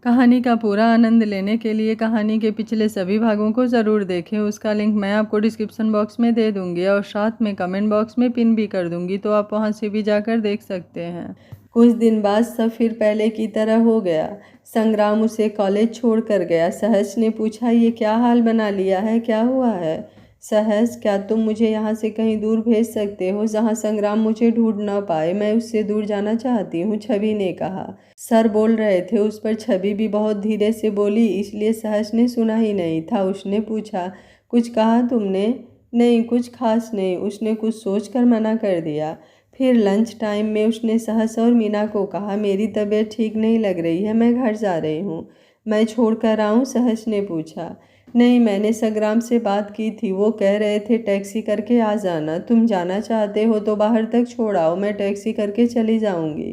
कहानी का पूरा आनंद लेने के लिए कहानी के पिछले सभी भागों को ज़रूर देखें। उसका लिंक मैं आपको डिस्क्रिप्शन बॉक्स में दे दूंगी और साथ में कमेंट बॉक्स में पिन भी कर दूंगी, तो आप वहां से भी जाकर देख सकते हैं। कुछ दिन बाद सब फिर पहले की तरह हो गया। संग्राम उसे कॉलेज छोड़ कर गया। सहज ने पूछा, ये क्या हाल बना लिया है, क्या हुआ है? सहज, क्या तुम मुझे यहाँ से कहीं दूर भेज सकते हो जहाँ संग्राम मुझे ढूंढ ना पाए? मैं उससे दूर जाना चाहती हूँ, छवि ने कहा। सर बोल रहे थे उस पर। छवि भी बहुत धीरे से बोली, इसलिए सहज ने सुना ही नहीं था। उसने पूछा, कुछ कहा तुमने? नहीं, कुछ खास नहीं, उसने कुछ सोच कर मना कर दिया। फिर लंच टाइम में उसने सहज और मीना को कहा, मेरी तबीयत ठीक नहीं लग रही है, मैं घर जा रही हूँ। मैं छोड़ कर आऊँ? सहज ने पूछा। नहीं, मैंने संग्राम से बात की थी, वो कह रहे थे टैक्सी करके आ जाना। तुम जाना चाहते हो तो बाहर तक छोड़ आओ, मैं टैक्सी करके चली जाऊंगी,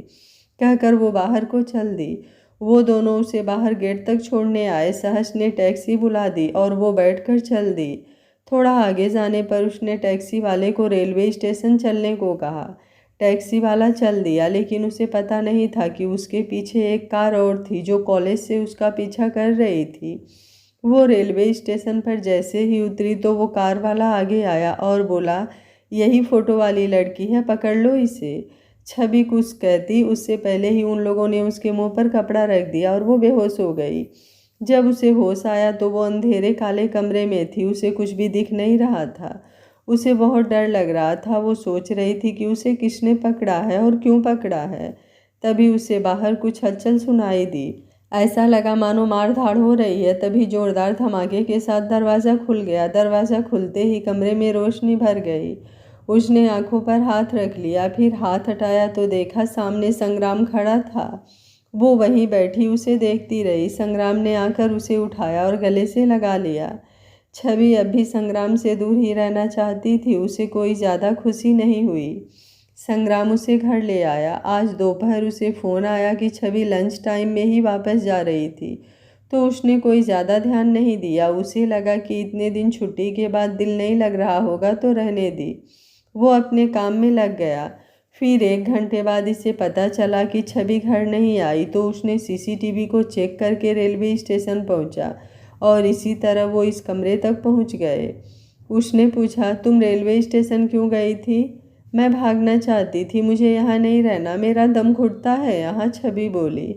कहकर वो बाहर को चल दी। वो दोनों उसे बाहर गेट तक छोड़ने आए। सहज ने टैक्सी बुला दी और वो बैठकर चल दी। थोड़ा आगे जाने पर उसने टैक्सी वाले को रेलवे स्टेशन चलने को कहा। टैक्सी वाला चल दिया, लेकिन उसे पता नहीं था कि उसके पीछे एक कार और थी जो कॉलेज से उसका पीछा कर रही थी। वो रेलवे स्टेशन पर जैसे ही उतरी तो वो कार वाला आगे आया और बोला, यही फोटो वाली लड़की है, पकड़ लो इसे। छवि कुछ कहती उससे पहले ही उन लोगों ने उसके मुंह पर कपड़ा रख दिया और वो बेहोश हो गई। जब उसे होश आया तो वो अंधेरे काले कमरे में थी, उसे कुछ भी दिख नहीं रहा था। उसे बहुत डर लग रहा था। वो सोच रही थी कि उसे किसने पकड़ा है और क्यों पकड़ा है। तभी उसे बाहर कुछ हलचल सुनाई दी। ऐसा लगा मानो मारधाड़ हो रही है। तभी जोरदार धमाके के साथ दरवाज़ा खुल गया। दरवाज़ा खुलते ही कमरे में रोशनी भर गई। उसने आंखों पर हाथ रख लिया, फिर हाथ हटाया तो देखा सामने संग्राम खड़ा था। वो वहीं बैठी उसे देखती रही। संग्राम ने आकर उसे उठाया और गले से लगा लिया। छवि अब भी संग्राम से दूर ही रहना चाहती थी। उसे कोई ज़्यादा खुशी नहीं हुई। संग्राम उसे घर ले आया। आज दोपहर उसे फ़ोन आया कि छवि लंच टाइम में ही वापस जा रही थी, तो उसने कोई ज़्यादा ध्यान नहीं दिया। उसे लगा कि इतने दिन छुट्टी के बाद दिल नहीं लग रहा होगा तो रहने दी। वो अपने काम में लग गया। फिर 1 घंटे बाद इसे पता चला कि छवि घर नहीं आई, तो उसने सीसीटीवी को चेक करके रेलवे स्टेशन पहुंचा और इसी तरह वो इस कमरे तक पहुंच गए। उसने पूछा, तुम रेलवे स्टेशन क्यों गई थी? मैं भागना चाहती थी, मुझे यहाँ नहीं रहना, मेरा दम घुटता है यहाँ, छवि बोली।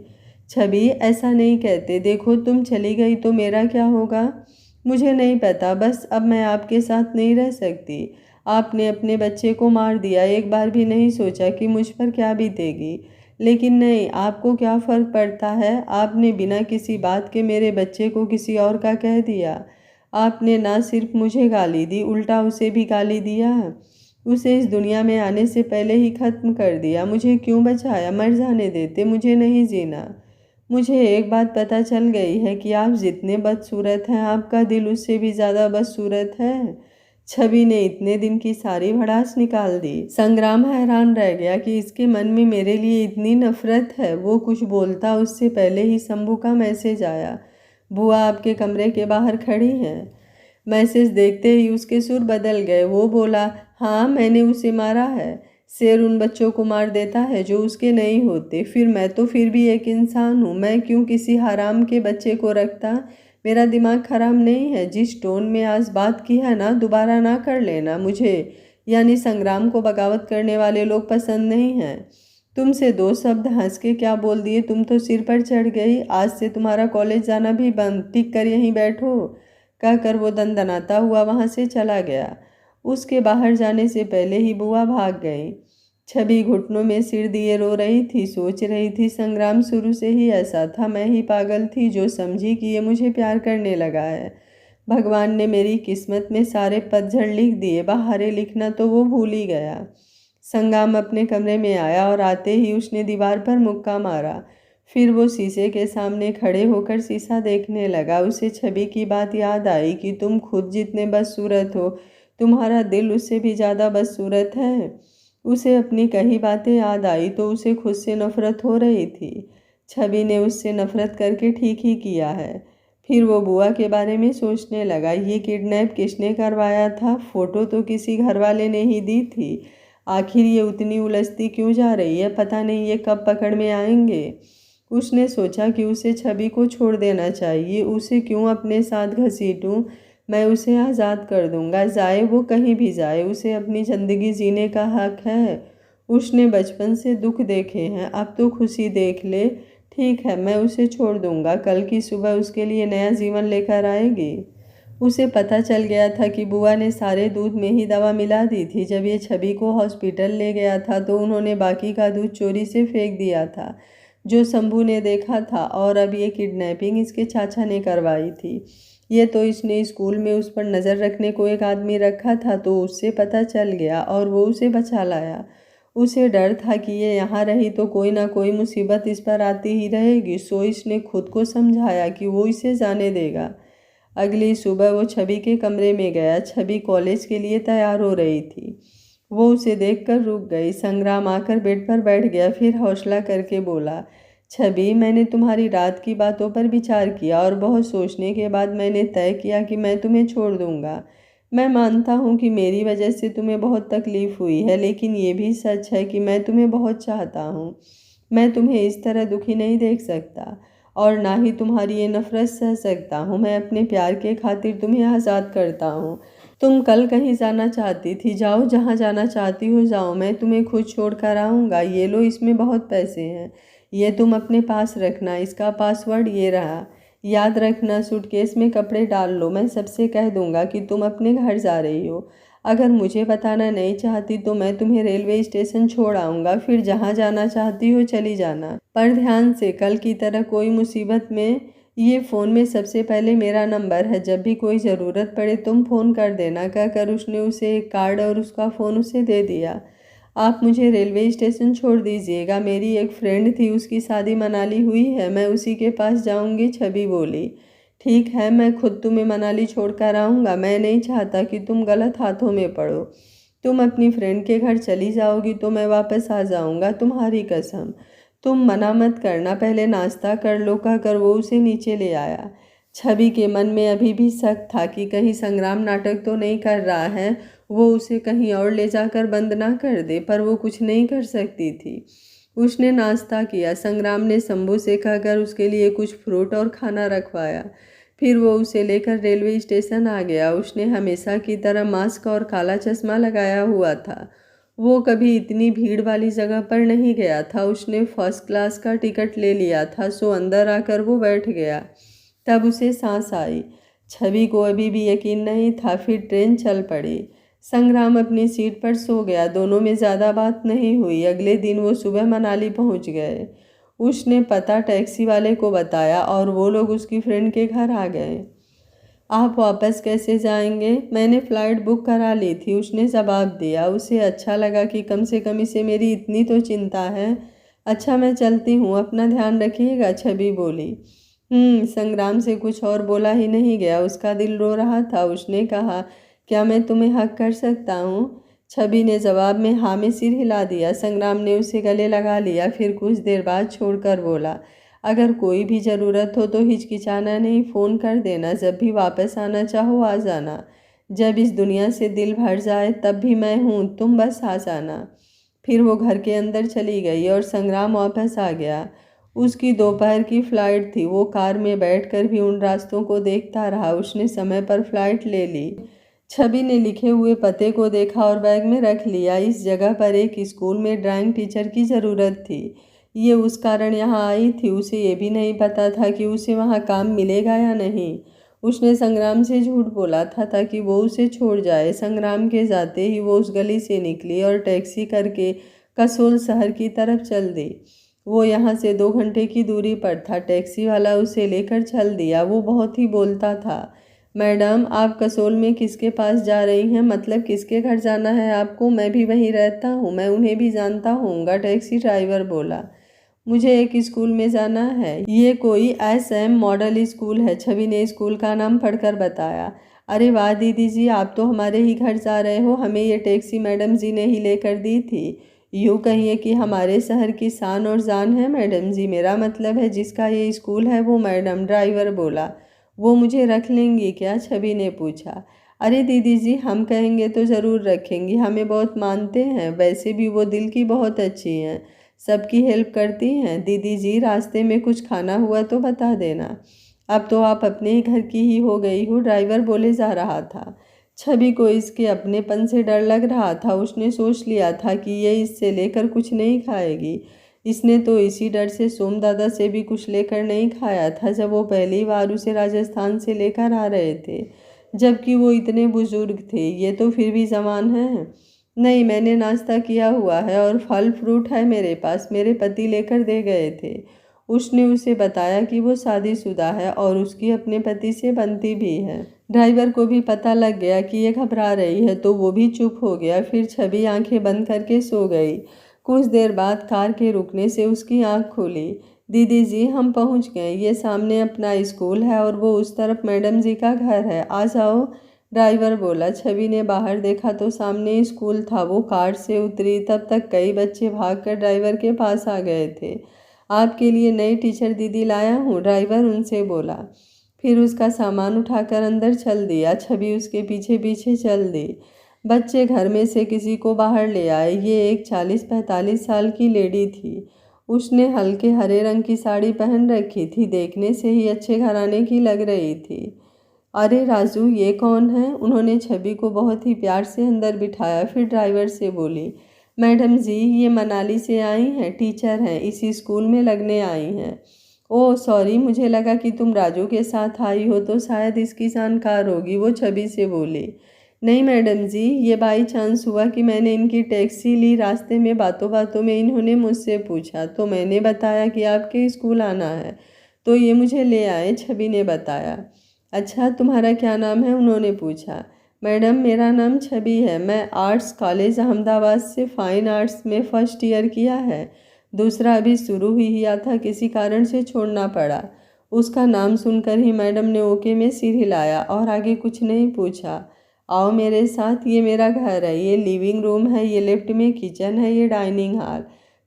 छवि, ऐसा नहीं कहते, देखो तुम चली गई तो मेरा क्या होगा? मुझे नहीं पता, बस अब मैं आपके साथ नहीं रह सकती। आपने अपने बच्चे को मार दिया, एक बार भी नहीं सोचा कि मुझ पर क्या बीतेगी। लेकिन नहीं, आपको क्या फ़र्क पड़ता है? आपने बिना किसी बात के मेरे बच्चे को किसी और का कह दिया। आपने ना सिर्फ मुझे गाली दी, उल्टा उसे भी गाली दिया। उसे इस दुनिया में आने से पहले ही ख़त्म कर दिया। मुझे क्यों बचाया? मर जाने देते, मुझे नहीं जीना। मुझे एक बात पता चल गई है कि आप जितने बदसूरत हैं, आपका दिल उससे भी ज़्यादा बदसूरत है। छवि ने इतने दिन की सारी भड़ास निकाल दी। संग्राम हैरान रह गया कि इसके मन में मेरे लिए इतनी नफरत है। वो कुछ बोलता उससे पहले ही शंभू का मैसेज आया, बुआ आपके कमरे के बाहर खड़ी हैं। मैसेज देखते ही उसके सुर बदल गए। वो बोला, हाँ, मैंने उसे मारा है। शेर उन बच्चों को मार देता है जो उसके नहीं होते। फिर भी एक इंसान हूँ, मैं क्यों किसी हराम के बच्चे को रखता? मेरा दिमाग खराब नहीं है। जिस टोन में आज बात की है ना, दोबारा ना कर लेना। मुझे यानी संग्राम को बगावत करने वाले लोग पसंद नहीं हैं। तुमसे 2 शब्द हंस के क्या बोल दिए, तुम तो सिर पर चढ़ गई। आज से तुम्हारा कॉलेज जाना भी बंद, टिक कर यहीं बैठो, कहकर वो दंदनाता हुआ वहां से चला गया। उसके बाहर जाने से पहले ही बुआ भाग गई। छवि घुटनों में सिर दिए रो रही थी। सोच रही थी, संग्राम शुरू से ही ऐसा था, मैं ही पागल थी जो समझी कि ये मुझे प्यार करने लगा है। भगवान ने मेरी किस्मत में सारे पतझड़ लिख दिए, बहारे लिखना तो वो भूल ही गया। संग्राम अपने कमरे में आया और आते ही उसने दीवार पर मुक्का मारा। फिर वो शीशे के सामने खड़े होकर शीशा देखने लगा। उसे छवि की बात याद आई कि तुम खुद जितने बदसूरत हो, तुम्हारा दिल उससे भी ज़्यादा बदसूरत है। उसे अपनी कही बातें याद आई तो उसे खुद से नफरत हो रही थी। छवि ने उससे नफरत करके ठीक ही किया है। फिर वो बुआ के बारे में सोचने लगा, ये किडनैप किसने करवाया था? फोटो तो किसी घर वाले ने ही दी थी। आखिर ये उतनी उलझती क्यों जा रही है? पता नहीं ये कब पकड़ में आएंगे। उसने सोचा कि उसे छवि को छोड़ देना चाहिए। उसे क्यों अपने साथ घसीटूं? मैं उसे आज़ाद कर दूंगा, जाए वो कहीं भी जाए, उसे अपनी ज़िंदगी जीने का हक है। उसने बचपन से दुख देखे हैं, अब तो खुशी देख ले। ठीक है, मैं उसे छोड़ दूंगा, कल की सुबह उसके लिए नया जीवन लेकर आएगी। उसे पता चल गया था कि बुआ ने सारे दूध में ही दवा मिला दी थी। जब ये छवि को हॉस्पिटल ले गया था तो उन्होंने बाकी का दूध चोरी से फेंक दिया था, जो शंभू ने देखा था। और अब ये किडनैपिंग इसके चाचा ने करवाई थी। ये तो इसने स्कूल में उस पर नज़र रखने को एक आदमी रखा था, तो उससे पता चल गया और वो उसे बचा लाया। उसे डर था कि ये यहाँ रही तो कोई ना कोई मुसीबत इस पर आती ही रहेगी, सो इसने खुद को समझाया कि वो इसे जाने देगा। अगली सुबह वो छवि के कमरे में गया। छवि कॉलेज के लिए तैयार हो रही थी। वो उसे देखकर रुक गई। संग्राम आकर बेड पर बैठ गया, फिर हौसला करके बोला, छवि, मैंने तुम्हारी रात की बातों पर विचार किया और बहुत सोचने के बाद मैंने तय किया कि मैं तुम्हें छोड़ दूंगा। मैं मानता हूँ कि मेरी वजह से तुम्हें बहुत तकलीफ हुई है, लेकिन ये भी सच है कि मैं तुम्हें बहुत चाहता हूँ। मैं तुम्हें इस तरह दुखी नहीं देख सकता और ना ही तुम्हारी ये नफरत सह सकता हूँ। मैं अपने प्यार के खातिर तुम्हें आज़ाद करता हूँ। तुम कल कहीं जाना चाहती थी, जाओ, जहाँ जाना चाहती हो जाओ, मैं तुम्हें खुद छोड़ कर आऊँगा। ये लो, इसमें बहुत पैसे हैं, ये तुम अपने पास रखना। इसका पासवर्ड ये रहा, याद रखना। सूटकेस में कपड़े डाल लो, मैं सबसे कह दूंगा कि तुम अपने घर जा रही हो। अगर मुझे बताना नहीं चाहती तो मैं तुम्हें रेलवे स्टेशन छोड़ आऊँगा, फिर जहाँ जाना चाहती हो चली जाना। पर ध्यान से, कल की तरह कोई मुसीबत में ये फ़ोन में सबसे पहले मेरा नंबर है, जब भी कोई ज़रूरत पड़े तुम फ़ोन कर देना। कहकर उसने उसे एक कार्ड और उसका फ़ोन उसे दे दिया। आप मुझे रेलवे स्टेशन छोड़ दीजिएगा, मेरी एक फ्रेंड थी, उसकी शादी मनाली हुई है, मैं उसी के पास जाऊंगी। छवि बोली, ठीक है, मैं खुद तुम्हें मनाली छोड़कर आऊँगा। मैं नहीं चाहता कि तुम गलत हाथों में पड़ो। तुम अपनी फ्रेंड के घर चली जाओगी तो मैं वापस आ जाऊँगा, तुम्हारी कसम। तुम मना मत करना, पहले नाश्ता कर लो, कहकर वो उसे नीचे ले आया। छवि के मन में अभी भी शक था कि कहीं संग्राम नाटक तो नहीं कर रहा है, वो उसे कहीं और ले जाकर बंद ना कर दे, पर वो कुछ नहीं कर सकती थी। उसने नाश्ता किया। संग्राम ने शंभू से कहकर उसके लिए कुछ फ्रूट और खाना रखवाया। फिर वो उसे लेकर रेलवे स्टेशन आ गया। उसने हमेशा की तरह मास्क और काला चश्मा लगाया हुआ था। वो कभी इतनी भीड़ वाली जगह पर नहीं गया था। उसने फर्स्ट क्लास का टिकट ले लिया था, सो अंदर आकर वो बैठ गया। तब उसे सांस आई। छवि को अभी भी यकीन नहीं था। फिर ट्रेन चल पड़ी। संग्राम अपनी सीट पर सो गया। दोनों में ज़्यादा बात नहीं हुई। अगले दिन वो सुबह मनाली पहुंच गए। उसने पता टैक्सी वाले को बताया और वो लोग उसकी फ्रेंड के घर आ गए। आप वापस कैसे जाएंगे? मैंने फ़्लाइट बुक करा ली थी, उसने जवाब दिया। उसे अच्छा लगा कि कम से कम इसे मेरी इतनी तो चिंता है। अच्छा, मैं चलती हूँ, अपना ध्यान रखिएगा, छवि बोली। संग्राम से कुछ और बोला ही नहीं गया। उसका दिल रो रहा था। उसने कहा, क्या मैं तुम्हें हक कर सकता हूँ? छवि ने जवाब में हाँ में सिर हिला दिया। संग्राम ने उसे गले लगा लिया, फिर कुछ देर बाद छोड़कर बोला, अगर कोई भी ज़रूरत हो तो हिचकिचाना नहीं, फ़ोन कर देना। जब भी वापस आना चाहो आ जाना। जब इस दुनिया से दिल भर जाए तब भी मैं हूँ, तुम बस आ जाना। फिर वो घर के अंदर चली गई और संग्राम वापस आ गया। उसकी दोपहर की फ़्लाइट थी। वो कार में बैठकर भी उन रास्तों को देखता रहा। उसने समय पर फ़्लाइट ले ली। छवि ने लिखे हुए पते को देखा और बैग में रख लिया। इस जगह पर एक स्कूल में ड्राइंग टीचर की ज़रूरत थी। ये उस कारण यहाँ आई थी। उसे ये भी नहीं पता था कि उसे वहाँ काम मिलेगा या नहीं। उसने संग्राम से झूठ बोला था ताकि वो उसे छोड़ जाए। संग्राम के जाते ही वो उस गली से निकली और टैक्सी करके कसोल शहर की तरफ चल दी। वो यहाँ से 2 घंटे की दूरी पर था। टैक्सी वाला उसे लेकर चल दिया। वो बहुत ही बोलता था, मैडम, आप कसोल में किसके पास जा रही हैं? मतलब किसके घर जाना है आपको? मैं भी वहीं रहता हूँ, मैं उन्हें भी जानता हूँगा, टैक्सी ड्राइवर बोला। मुझे एक स्कूल में जाना है। ये कोई SM मॉडल स्कूल है। छवि ने स्कूल का नाम पढ़कर बताया। अरे वाह दीदी जी, आप तो हमारे ही घर जा रहे हो। हमें ये टैक्सी मैडम जी ने ही लेकर दी थी। यूँ कहिए कि हमारे शहर की शान और जान है मैडम जी। मेरा मतलब है जिसका ये स्कूल है वो मैडम, ड्राइवर बोला। वो मुझे रख लेंगी क्या? छवि ने पूछा। अरे दीदी जी, हम कहेंगे तो ज़रूर रखेंगी, हमें बहुत मानते हैं। वैसे भी वो दिल की बहुत अच्छी हैं। सबकी हेल्प करती हैं। दीदी जी, रास्ते में कुछ खाना हुआ तो बता देना। अब तो आप अपने ही घर की ही हो गई हो, ड्राइवर बोले जा रहा था। छवि को इसके अपनेपन से डर लग रहा था। उसने सोच लिया था कि ये इससे लेकर कुछ नहीं खाएगी। इसने तो इसी डर से सोम दादा से भी कुछ लेकर नहीं खाया था जब वो पहली बार उसे राजस्थान से लेकर आ रहे थे, जबकि वो इतने बुजुर्ग थे। ये तो फिर भी जवान है। नहीं, मैंने नाश्ता किया हुआ है और फल फ्रूट है मेरे पास, मेरे पति लेकर दे गए थे। उसने उसे बताया कि वो शादीशुदा है और उसकी अपने पति से बनती भी है। ड्राइवर को भी पता लग गया कि ये घबरा रही है तो वो भी चुप हो गया। फिर छवि आंखें बंद करके सो गई। कुछ देर बाद कार के रुकने से उसकी आंख खुली। दीदी जी, हम पहुंच गए। ये सामने अपना स्कूल है और वो उस तरफ मैडम जी का घर है, आ जाओ, ड्राइवर बोला। छवि ने बाहर देखा तो सामने स्कूल था। वो कार से उतरी तब तक कई बच्चे भागकर ड्राइवर के पास आ गए थे। आपके लिए नई टीचर दीदी लाया हूँ, ड्राइवर उनसे बोला। फिर उसका सामान उठाकर अंदर चल दिया। छवि उसके पीछे पीछे चल दी। बच्चे घर में से किसी को बाहर ले आए। ये एक 40-45 साल की लेडी थी। उसने हल्के हरे रंग की साड़ी पहन रखी थी, देखने से ही अच्छे घराने की लग रही थी। अरे राजू, ये कौन है? उन्होंने छवि को बहुत ही प्यार से अंदर बिठाया। फिर ड्राइवर से बोली, मैडम जी, ये मनाली से आई हैं, टीचर हैं, इसी स्कूल में लगने आई हैं। ओह सॉरी, मुझे लगा कि तुम राजू के साथ आई हो तो शायद इसकी जानकार होगी, वो छवि से बोली। नहीं मैडम जी, ये बाई चांस हुआ कि मैंने इनकी टैक्सी ली। रास्ते में बातों बातों में इन्होंने मुझसे पूछा तो मैंने बताया कि आपके स्कूल आना है तो ये मुझे ले आए, छवि ने बताया। अच्छा, तुम्हारा क्या नाम है? उन्होंने पूछा। मैडम, मेरा नाम छवि है। मैं आर्ट्स कॉलेज अहमदाबाद से फाइन आर्ट्स में फर्स्ट ईयर किया है। दूसरा अभी शुरू ही किया था, किसी कारण से छोड़ना पड़ा। उसका नाम सुनकर ही मैडम ने ओके में सिर हिलाया और आगे कुछ नहीं पूछा। आओ मेरे साथ, ये मेरा घर है, ये लिविंग रूम है, ये लेफ्ट में किचन है, ये डाइनिंग हॉल।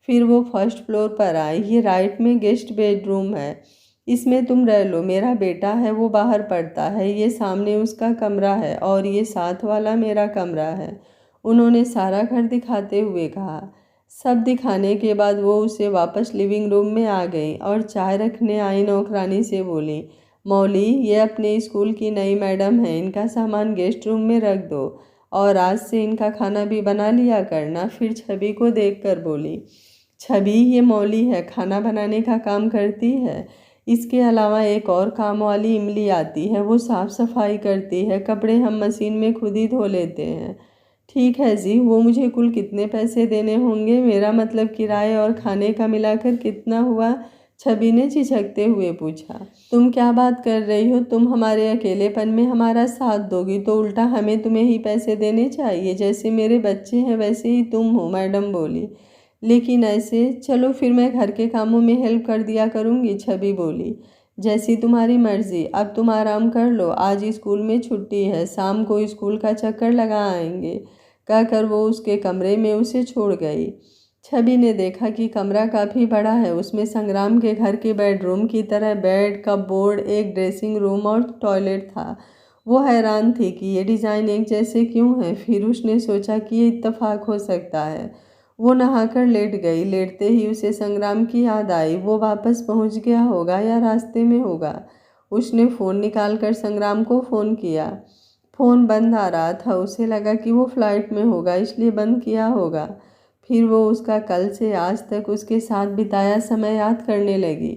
फिर वो फर्स्ट फ्लोर पर आए। ये राइट में गेस्ट बेडरूम है, इसमें तुम रह लो। मेरा बेटा है, वो बाहर पढ़ता है। ये सामने उसका कमरा है और ये साथ वाला मेरा कमरा है। उन्होंने सारा घर दिखाते हुए कहा। सब दिखाने के बाद वो उसे वापस लिविंग रूम में आ गई और चाय रखने आई नौकरानी से बोली, मौली, ये अपने स्कूल की नई मैडम है, इनका सामान गेस्ट रूम में रख दो और आज से इनका खाना भी बना लिया करना। फिर छवि को देखकर बोली, छवि, ये मौली है, खाना बनाने का काम करती है। इसके अलावा एक और काम वाली इमली आती है, वो साफ़ सफाई करती है। कपड़े हम मशीन में खुद ही धो लेते हैं। ठीक है जी, वो मुझे कुल कितने पैसे देने होंगे? मेरा मतलब किराए और खाने का मिलाकर कितना हुआ? छवि ने झिझकते हुए पूछा। तुम क्या बात कर रही हो? तुम हमारे अकेलेपन में हमारा साथ दोगी तो उल्टा हमें तुम्हें ही पैसे देने चाहिए। जैसे मेरे बच्चे हैं वैसे ही तुम हो, मैडम बोली। लेकिन ऐसे, चलो फिर मैं घर के कामों में हेल्प कर दिया करूँगी, छवि बोली। जैसी तुम्हारी मर्जी, अब तुम आराम कर लो, आज स्कूल में छुट्टी है, शाम को स्कूल का चक्कर लगा आएंगे, कहकर वो उसके कमरे में उसे छोड़ गई। छवि ने देखा कि कमरा काफ़ी बड़ा है। उसमें संग्राम के घर के बेडरूम की तरह बेड, कपबोर्ड, एक ड्रेसिंग रूम और टॉयलेट था। वो हैरान थी कि ये डिज़ाइन एक जैसे क्यों हैं। फिर उसने सोचा कि ये इत्तेफाक हो सकता है। वो नहाकर लेट गई। लेटते ही उसे संग्राम की याद आई। वो वापस पहुंच गया होगा या रास्ते में होगा। उसने फ़ोन निकालकर संग्राम को फ़ोन किया। फ़ोन बंद आ रहा था। उसे लगा कि वो फ्लाइट में होगा इसलिए बंद किया होगा। फिर वो उसका कल से आज तक उसके साथ बिताया समय याद करने लगी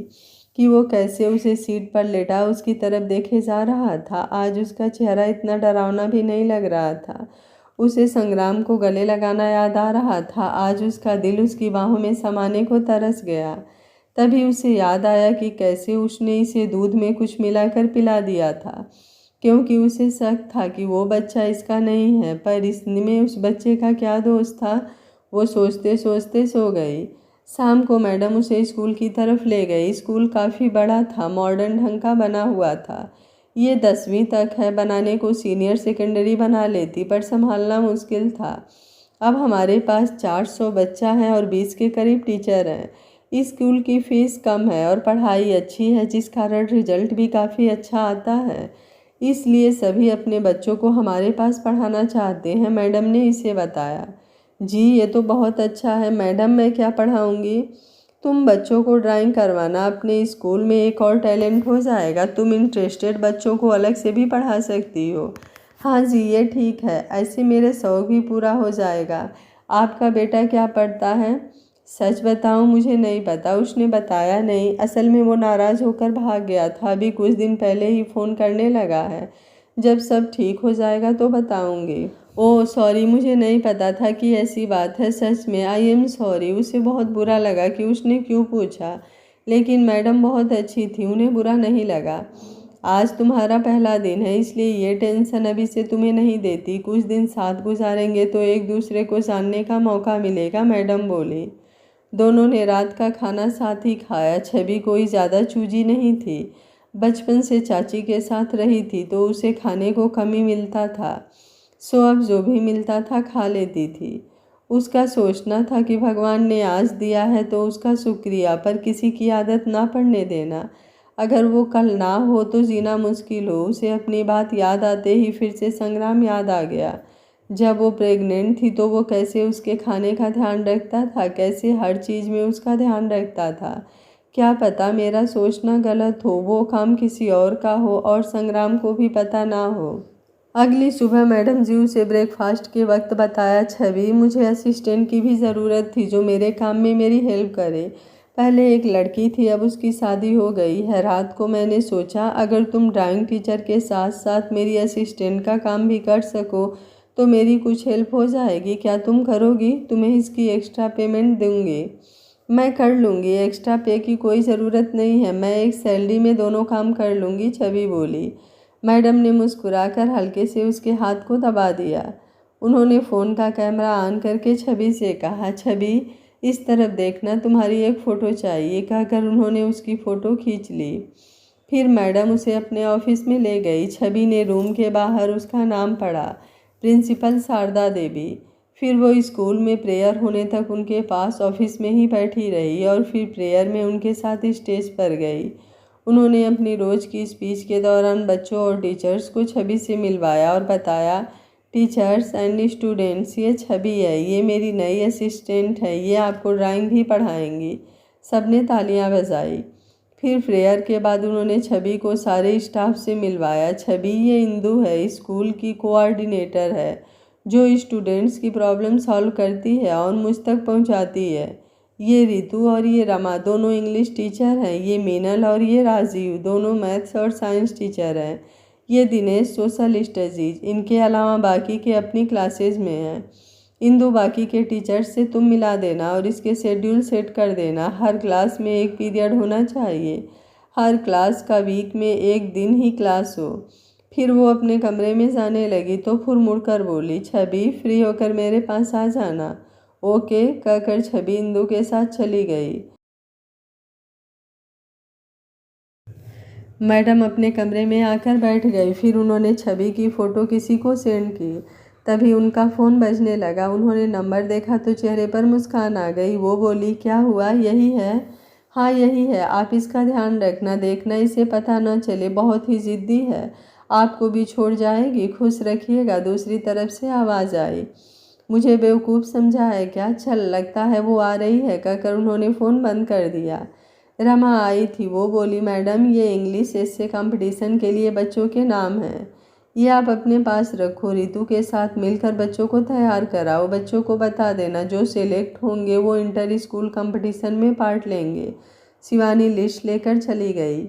कि वो कैसे उसे सीट पर लेटा उसकी तरफ देखे जा रहा था। आज उसका चेहरा इतना डरावना भी नहीं लग रहा था। उसे संग्राम को गले लगाना याद आ रहा था। आज उसका दिल उसकी बाहों में समाने को तरस गया। तभी उसे याद आया कि कैसे उसने इसे दूध में कुछ मिलाकर पिला दिया था, क्योंकि उसे शक था कि वो बच्चा इसका नहीं है। पर इसमें उस बच्चे का क्या दोष था? वो सोचते सोचते सो गई। शाम को मैडम उसे स्कूल की तरफ ले गई। स्कूल काफ़ी बड़ा था, मॉडर्न ढंग का बना हुआ था। ये 10वीं तक है, बनाने को सीनियर सेकेंडरी बना लेती पर संभालना मुश्किल था। अब हमारे पास 400 बच्चा हैं और 20 के करीब टीचर हैं। इस स्कूल की फ़ीस कम है और पढ़ाई अच्छी है, जिस कारण रिजल्ट भी काफ़ी अच्छा आता है। इसलिए सभी अपने बच्चों को हमारे पास पढ़ाना चाहते हैं, मैडम ने इसे बताया। जी ये तो बहुत अच्छा है मैडम, मैं क्या पढ़ाऊँगी? तुम बच्चों को ड्राइंग करवाना, अपने स्कूल में एक और टैलेंट हो जाएगा। तुम इंटरेस्टेड बच्चों को अलग से भी पढ़ा सकती हो। हाँ जी ये ठीक है, ऐसे मेरे शौक भी पूरा हो जाएगा। आपका बेटा क्या पढ़ता है? सच बताऊं मुझे नहीं पता, उसने बताया नहीं। असल में वो नाराज़ होकर भाग गया था, अभी कुछ दिन पहले ही फ़ोन करने लगा है। जब सब ठीक हो जाएगा तो बताऊंगी। ओह सॉरी, मुझे नहीं पता था कि ऐसी बात है। सच में आई एम सॉरी। उसे बहुत बुरा लगा कि उसने क्यों पूछा, लेकिन मैडम बहुत अच्छी थी, उन्हें बुरा नहीं लगा। आज तुम्हारा पहला दिन है इसलिए ये टेंशन अभी से तुम्हें नहीं देती। कुछ दिन साथ गुजारेंगे तो एक दूसरे को जानने का मौका मिलेगा, मैडम बोली। दोनों ने रात का खाना साथ ही खाया। छवि कोई ज़्यादा चूजी नहीं थी, बचपन से चाची के साथ रही थी तो उसे खाने को कम ही मिलता था। सो अब जो भी मिलता था खा लेती थी। उसका सोचना था कि भगवान ने आज दिया है तो उसका शुक्रिया, पर किसी की आदत ना पड़ने देना। अगर वो कल ना हो तो जीना मुश्किल हो। उसे अपनी बात याद आते ही फिर से संग्राम याद आ गया। जब वो प्रेग्नेंट थी तो वो कैसे उसके खाने का ध्यान रखता था, कैसे हर चीज़ में उसका ध्यान रखता था। क्या पता मेरा सोचना गलत हो, वो काम किसी और का हो और संग्राम को भी पता ना हो। अगली सुबह मैडम जी उसे ब्रेकफास्ट के वक्त बताया, छवि मुझे असिस्टेंट की भी ज़रूरत थी जो मेरे काम में मेरी हेल्प करे। पहले एक लड़की थी, अब उसकी शादी हो गई है। रात को मैंने सोचा अगर तुम ड्राइंग टीचर के साथ साथ मेरी असिस्टेंट का काम भी कर सको तो मेरी कुछ हेल्प हो जाएगी। क्या तुम करोगी? तुम्हें इसकी एक्स्ट्रा पेमेंट दूंगी। मैं कर लूँगी, एक्स्ट्रा पे की कोई ज़रूरत नहीं है, मैं एक सैलरी में दोनों काम कर लूँगी, छवि बोली। मैडम ने मुस्कुराकर हल्के से उसके हाथ को दबा दिया। उन्होंने फ़ोन का कैमरा ऑन करके छवि से कहा, छवि इस तरफ देखना, तुम्हारी एक फ़ोटो चाहिए। कहकर उन्होंने उसकी फ़ोटो खींच ली। फिर मैडम उसे अपने ऑफिस में ले गई। छवि ने रूम के बाहर उसका नाम पढ़ा, प्रिंसिपल शारदा देवी। फिर वो स्कूल में प्रेयर होने तक उनके पास ऑफिस में ही बैठी रही और फिर प्रेयर में उनके साथ स्टेज पर गई। उन्होंने अपनी रोज़ की स्पीच के दौरान बच्चों और टीचर्स को छवि से मिलवाया और बताया, टीचर्स एंड स्टूडेंट्स ये छवि है, ये मेरी नई असिस्टेंट है, ये आपको ड्राइंग भी पढ़ाएंगी। सबने तालियां बजाई। फिर प्रेयर के बाद उन्होंने छवि को सारे स्टाफ से मिलवाया। छवि ये इंदु है, स्कूल की कोऑर्डिनेटर है, जो स्टूडेंट्स की प्रॉब्लम सॉल्व करती है और मुझ तक पहुंचाती है। ये रितु और ये रमा दोनों इंग्लिश टीचर हैं। ये मीनल और ये राजीव दोनों मैथ्स और साइंस टीचर हैं। ये दिनेश सोशल स्टडीज, इनके अलावा बाकी के अपनी क्लासेज में हैं। इन दो बाकी के टीचर्स से तुम मिला देना और इसके शेड्यूल सेट कर देना। हर क्लास में एक पीरियड होना चाहिए, हर क्लास का वीक में एक दिन ही क्लास हो। फिर वो अपने कमरे में जाने लगी तो फिर मुड़कर बोली, छवि फ्री होकर मेरे पास आ जाना। ओके कहकर छवि इंदु के साथ चली गई। मैडम अपने कमरे में आकर बैठ गई। फिर उन्होंने छवि की फ़ोटो किसी को सेंड की। तभी उनका फ़ोन बजने लगा। उन्होंने नंबर देखा तो चेहरे पर मुस्कान आ गई। वो बोली, क्या हुआ, यही है? हाँ यही है, आप इसका ध्यान रखना, देखना इसे पता न चले, बहुत ही ज़िद्दी है, आपको भी छोड़ जाएगी, खुश रखिएगा। दूसरी तरफ से आवाज़ आई, मुझे बेवकूफ़ समझा है क्या? चल लगता है वो आ रही है, कहकर उन्होंने फ़ोन बंद कर दिया। रमा आई थी। वो बोली, मैडम ये इंग्लिश एस्से कंपटीशन के लिए बच्चों के नाम हैं, ये आप अपने पास रखो। रितु के साथ मिलकर बच्चों को तैयार कराओ। बच्चों को बता देना जो सिलेक्ट होंगे वो इंटर स्कूल कंपटीशन में पार्ट लेंगे। शिवानी लिस्ट लेकर चली गई।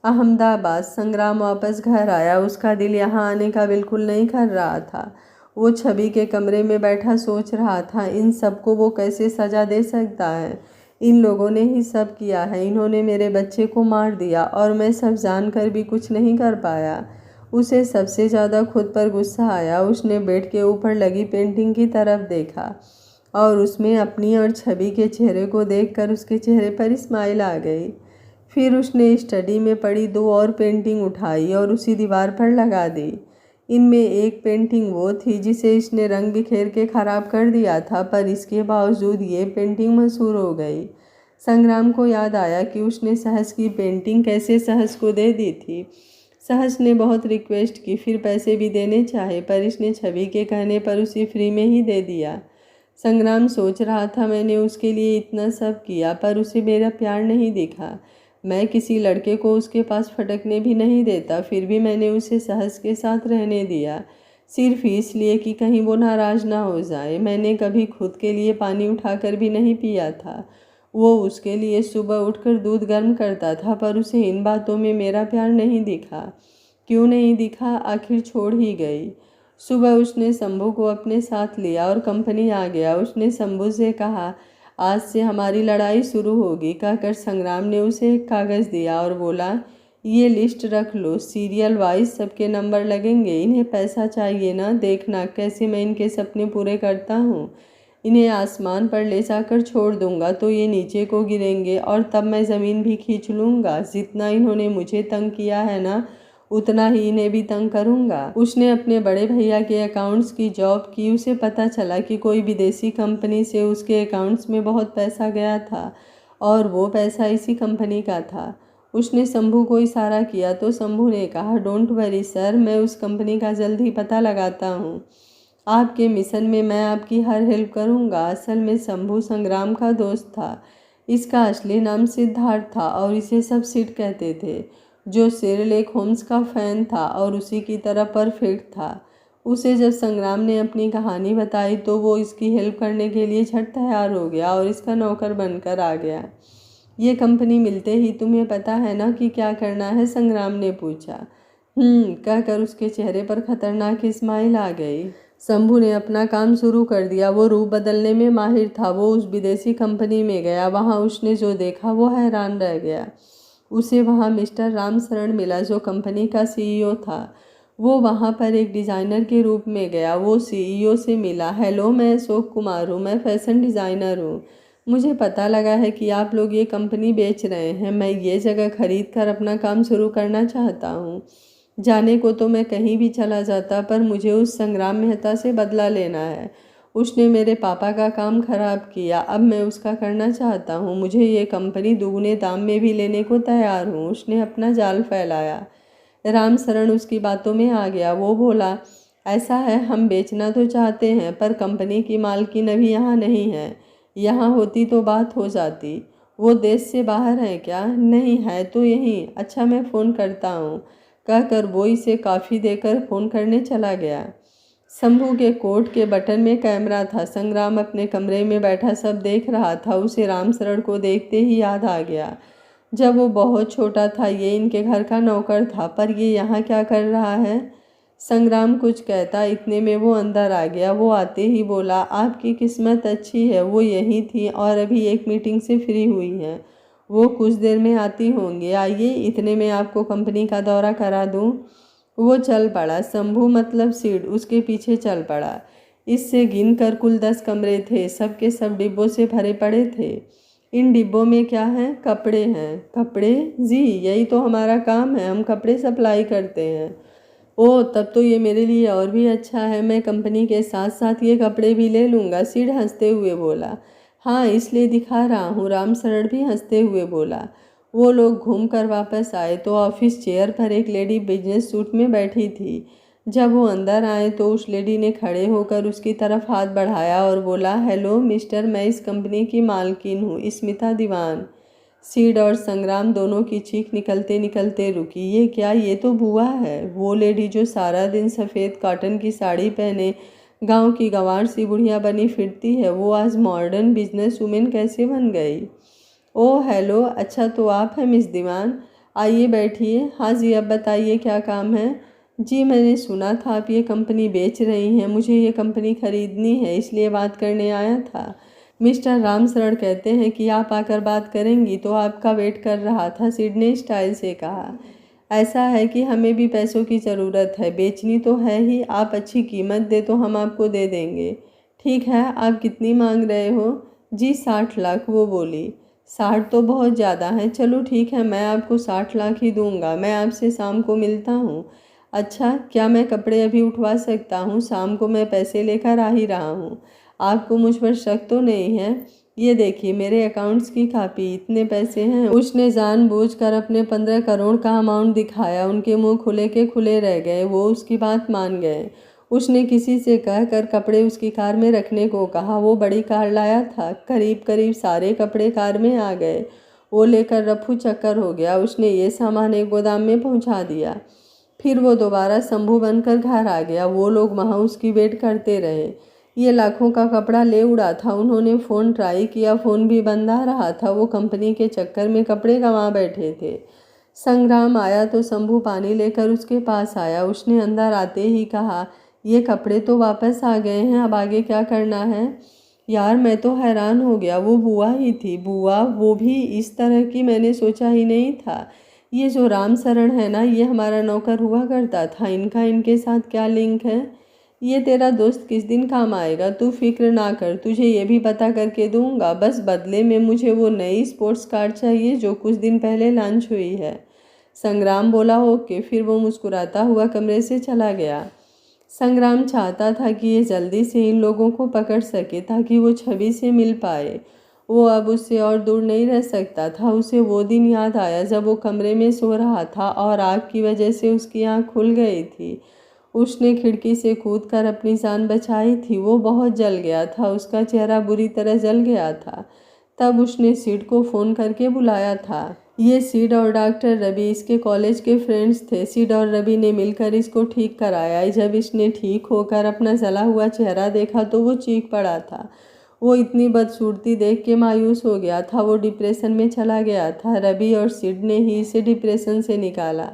अहमदाबाद संग्राम वापस घर आया। उसका दिल यहाँ आने का बिल्कुल नहीं कर रहा था। वो छवि के कमरे में बैठा सोच रहा था, इन सबको वो कैसे सज़ा दे सकता है? इन लोगों ने ही सब किया है, इन्होंने मेरे बच्चे को मार दिया और मैं सब जानकर भी कुछ नहीं कर पाया। उसे सबसे ज़्यादा खुद पर गुस्सा आया। उसने बेड के ऊपर लगी पेंटिंग की तरफ देखा और उसमें अपनी और छवि के चेहरे को देखकर उसके चेहरे पर स्माइल आ गई। फिर उसने स्टडी में पड़ी 2 और पेंटिंग उठाई और उसी दीवार पर लगा दी। इनमें एक पेंटिंग वो थी जिसे इसने रंग बिखेर के ख़राब कर दिया था, पर इसके बावजूद ये पेंटिंग मशहूर हो गई। संग्राम को याद आया कि उसने सहस की पेंटिंग कैसे सहस को दे दी थी। सहस ने बहुत रिक्वेस्ट की, फिर पैसे भी देने चाहे, पर इसने छवि के कहने पर उसे फ्री में ही दे दिया। संग्राम सोच रहा था, मैंने उसके लिए इतना सब किया पर उसे मेरा प्यार नहीं दिखा। मैं किसी लड़के को उसके पास फटकने भी नहीं देता, फिर भी मैंने उसे सहज के साथ रहने दिया, सिर्फ इसलिए कि कहीं वो नाराज़ ना हो जाए। मैंने कभी खुद के लिए पानी उठाकर भी नहीं पिया था। वो उसके लिए सुबह उठकर दूध गर्म करता था, पर उसे इन बातों में मेरा प्यार नहीं दिखा। क्यों नहीं दिखा? आखिर छोड़ ही गई। सुबह उसने शंभू को अपने साथ लिया और कंपनी आ गया। उसने शंभू से कहा, आज से हमारी लड़ाई शुरू होगी। कहकर संग्राम ने उसे एक कागज़ दिया और बोला, ये लिस्ट रख लो, सीरियल वाइज सबके नंबर लगेंगे। इन्हें पैसा चाहिए ना, देखना कैसे मैं इनके सपने पूरे करता हूँ। इन्हें आसमान पर ले जाकर छोड़ दूंगा तो ये नीचे को गिरेंगे और तब मैं ज़मीन भी खींच लूँगा। जितना इन्होंने मुझे तंग किया है ना, उतना ही इन्हें भी तंग करूँगा। उसने अपने बड़े भैया के अकाउंट्स की जॉब की। उसे पता चला कि कोई विदेशी कंपनी से उसके अकाउंट्स में बहुत पैसा गया था और वो पैसा इसी कंपनी का था। उसने शंभू को इशारा किया तो शंभू ने कहा, डोंट वरी सर, मैं उस कंपनी का जल्द ही पता लगाता हूँ। आपके मिशन में मैं आपकी हर हेल्प करूँगा। असल में शंभू संग्राम का दोस्त था। इसका असली नाम सिद्धार्थ था और इसे सब सिड कहते थे। जो शेरलॉक होम्स का फ़ैन था और उसी की तरह परफेक्ट था। उसे जब संग्राम ने अपनी कहानी बताई तो वो इसकी हेल्प करने के लिए झट तैयार हो गया और इसका नौकर बनकर आ गया। ये कंपनी मिलते ही तुम्हें पता है ना कि क्या करना है? संग्राम ने पूछा। कहकर उसके चेहरे पर खतरनाक स्माइल आ गई। शंभू ने अपना काम शुरू कर दिया। वो रूप बदलने में माहिर था। वो उस विदेशी कंपनी में गया। वहाँ उसने जो देखा वो हैरान रह गया। उसे वहाँ मिस्टर रामशरण मिला जो कंपनी का सीईओ था। वो वहाँ पर एक डिज़ाइनर के रूप में गया। वो सीईओ से मिला। हेलो, मैं अशोक कुमार हूँ, मैं फैशन डिज़ाइनर हूँ। मुझे पता लगा है कि आप लोग ये कंपनी बेच रहे हैं। मैं ये जगह खरीद कर अपना काम शुरू करना चाहता हूँ। जाने को तो मैं कहीं भी चला जाता, पर मुझे उस संग्राम मेहता से बदला लेना है। उसने मेरे पापा का काम खराब किया, अब मैं उसका करना चाहता हूँ। मुझे ये कंपनी दुगने दाम में भी लेने को तैयार हूँ। उसने अपना जाल फैलाया। रामशरण उसकी बातों में आ गया। वो बोला, ऐसा है, हम बेचना तो चाहते हैं पर कंपनी की मालकिन अभी यहाँ नहीं है। यहाँ होती तो बात हो जाती। वो देश से बाहर हैं क्या? नहीं है तो यहीं। अच्छा, मैं फ़ोन करता हूँ। कहकर वो इसे काफ़ी देकर फ़ोन करने चला गया। शंभू के कोट के बटन में कैमरा था। संग्राम अपने कमरे में बैठा सब देख रहा था। उसे रामशरण को देखते ही याद आ गया। जब वो बहुत छोटा था ये इनके घर का नौकर था, पर ये यहाँ क्या कर रहा है? संग्राम कुछ कहता, इतने में वो अंदर आ गया। वो आते ही बोला, आपकी किस्मत अच्छी है, वो यहीं थी और अभी एक मीटिंग से फ्री हुई हैं। वो कुछ देर में आती होंगी। आइए, इतने में आपको कंपनी का दौरा करा दूँ। वो चल पड़ा। शंभू मतलब सिड उसके पीछे चल पड़ा। इससे गिनकर कुल 10 कमरे थे। सब के सब डिब्बों से भरे पड़े थे। इन डिब्बों में क्या है? कपड़े हैं। कपड़े? जी, यही तो हमारा काम है, हम कपड़े सप्लाई करते हैं। ओह, तब तो ये मेरे लिए और भी अच्छा है। मैं कंपनी के साथ साथ ये कपड़े भी ले लूँगा। सिड हंसते हुए बोला। हाँ, इसलिए दिखा रहा हूँ। रामशरण भी हंसते हुए बोला। वो लोग घूम कर वापस आए तो ऑफिस चेयर पर एक लेडी बिजनेस सूट में बैठी थी। जब वो अंदर आए तो उस लेडी ने खड़े होकर उसकी तरफ हाथ बढ़ाया और बोला, हेलो मिस्टर, मैं इस कंपनी की मालकिन हूँ, स्मिता दीवान। सीड और संग्राम दोनों की चीख निकलते निकलते रुकी। ये क्या? ये तो बुआ है। वो लेडी जो सारा दिन सफ़ेद कॉटन की साड़ी पहने गांव की गंवार सी बुढ़िया बनी फिरती है, वो आज मॉडर्न बिजनेस वुमेन कैसे बन गई? ओह हेलो, अच्छा तो आप हैं मिस दीवान, आइए बैठिए। हाँ जी, अब बताइए क्या काम है? जी, मैंने सुना था आप ये कंपनी बेच रही हैं। मुझे ये कंपनी खरीदनी है, इसलिए बात करने आया था। मिस्टर रामशरण कहते हैं कि आप आकर बात करेंगी तो आपका वेट कर रहा था, सिडनी स्टाइल से कहा। ऐसा है कि हमें भी पैसों की ज़रूरत है, बेचनी तो है ही। आप अच्छी कीमत दे तो हम आपको दे देंगे। ठीक है, आप कितनी मांग रहे हो? जी 60 लाख, वो बोली। 60 तो बहुत ज़्यादा है। चलो ठीक है, मैं आपको 60 लाख ही दूंगा। मैं आपसे शाम को मिलता हूँ। अच्छा, क्या मैं कपड़े अभी उठवा सकता हूँ? शाम को मैं पैसे लेकर आ ही रहा हूँ। आपको मुझ पर शक तो नहीं है? ये देखिए मेरे अकाउंट्स की कापी, इतने पैसे हैं। उसने जानबूझकर अपने 15 करोड़ का अमाउंट दिखाया। उनके मुंह खुले के खुले रह गए। वो उसकी बात मान गए। उसने किसी से कहकर कपड़े उसकी कार में रखने को कहा। वो बड़ी कार लाया था। करीब करीब सारे कपड़े कार में आ गए। वो लेकर रफू चक्कर हो गया। उसने ये सामान एक गोदाम में पहुंचा दिया। फिर वो दोबारा शंभू बनकर घर आ गया। वो लोग वहाँ उसकी वेट करते रहे। ये लाखों का कपड़ा ले उड़ा था। उन्होंने फ़ोन ट्राई किया, फ़ोन भी बंद आ रहा था। वो कंपनी के चक्कर में कपड़े गंवा बैठे थे। संग्राम आया तो शंभू पानी लेकर उसके पास आया। उसने अंदर आते ही कहा, ये कपड़े तो वापस आ गए हैं, अब आगे क्या करना है? यार मैं तो हैरान हो गया। वो बुआ ही थी। बुआ, वो भी इस तरह की, मैंने सोचा ही नहीं था। ये जो राम शरण है ना, ये हमारा नौकर हुआ करता था। इनका इनके साथ क्या लिंक है? ये तेरा दोस्त किस दिन काम आएगा, तू फिक्र ना कर, तुझे ये भी पता करके दूंगा। बस बदले में मुझे वो नई स्पोर्ट्स कार चाहिए जो कुछ दिन पहले लॉन्च हुई है। संग्राम बोला, ओके। फिर वो मुस्कुराता हुआ कमरे से चला गया। संग्राम चाहता था कि ये जल्दी से इन लोगों को पकड़ सके ताकि वो छवि से मिल पाए। वो अब उससे और दूर नहीं रह सकता था। उसे वो दिन याद आया जब वो कमरे में सो रहा था और आग की वजह से उसकी आँख खुल गई थी। उसने खिड़की से कूदकर अपनी जान बचाई थी। वो बहुत जल गया था। उसका चेहरा बुरी तरह जल गया था। तब उसने सिड को फ़ोन करके बुलाया था। ये सिड और डॉक्टर रवि इसके कॉलेज के फ्रेंड्स थे। सिड और रवि ने मिलकर इसको ठीक कराया। जब इसने ठीक होकर अपना जला हुआ चेहरा देखा तो वो चीख पड़ा था। वो इतनी बदसूरती देख के मायूस हो गया था। वो डिप्रेशन में चला गया था। रवि और सिड ने ही इसे डिप्रेशन से निकाला।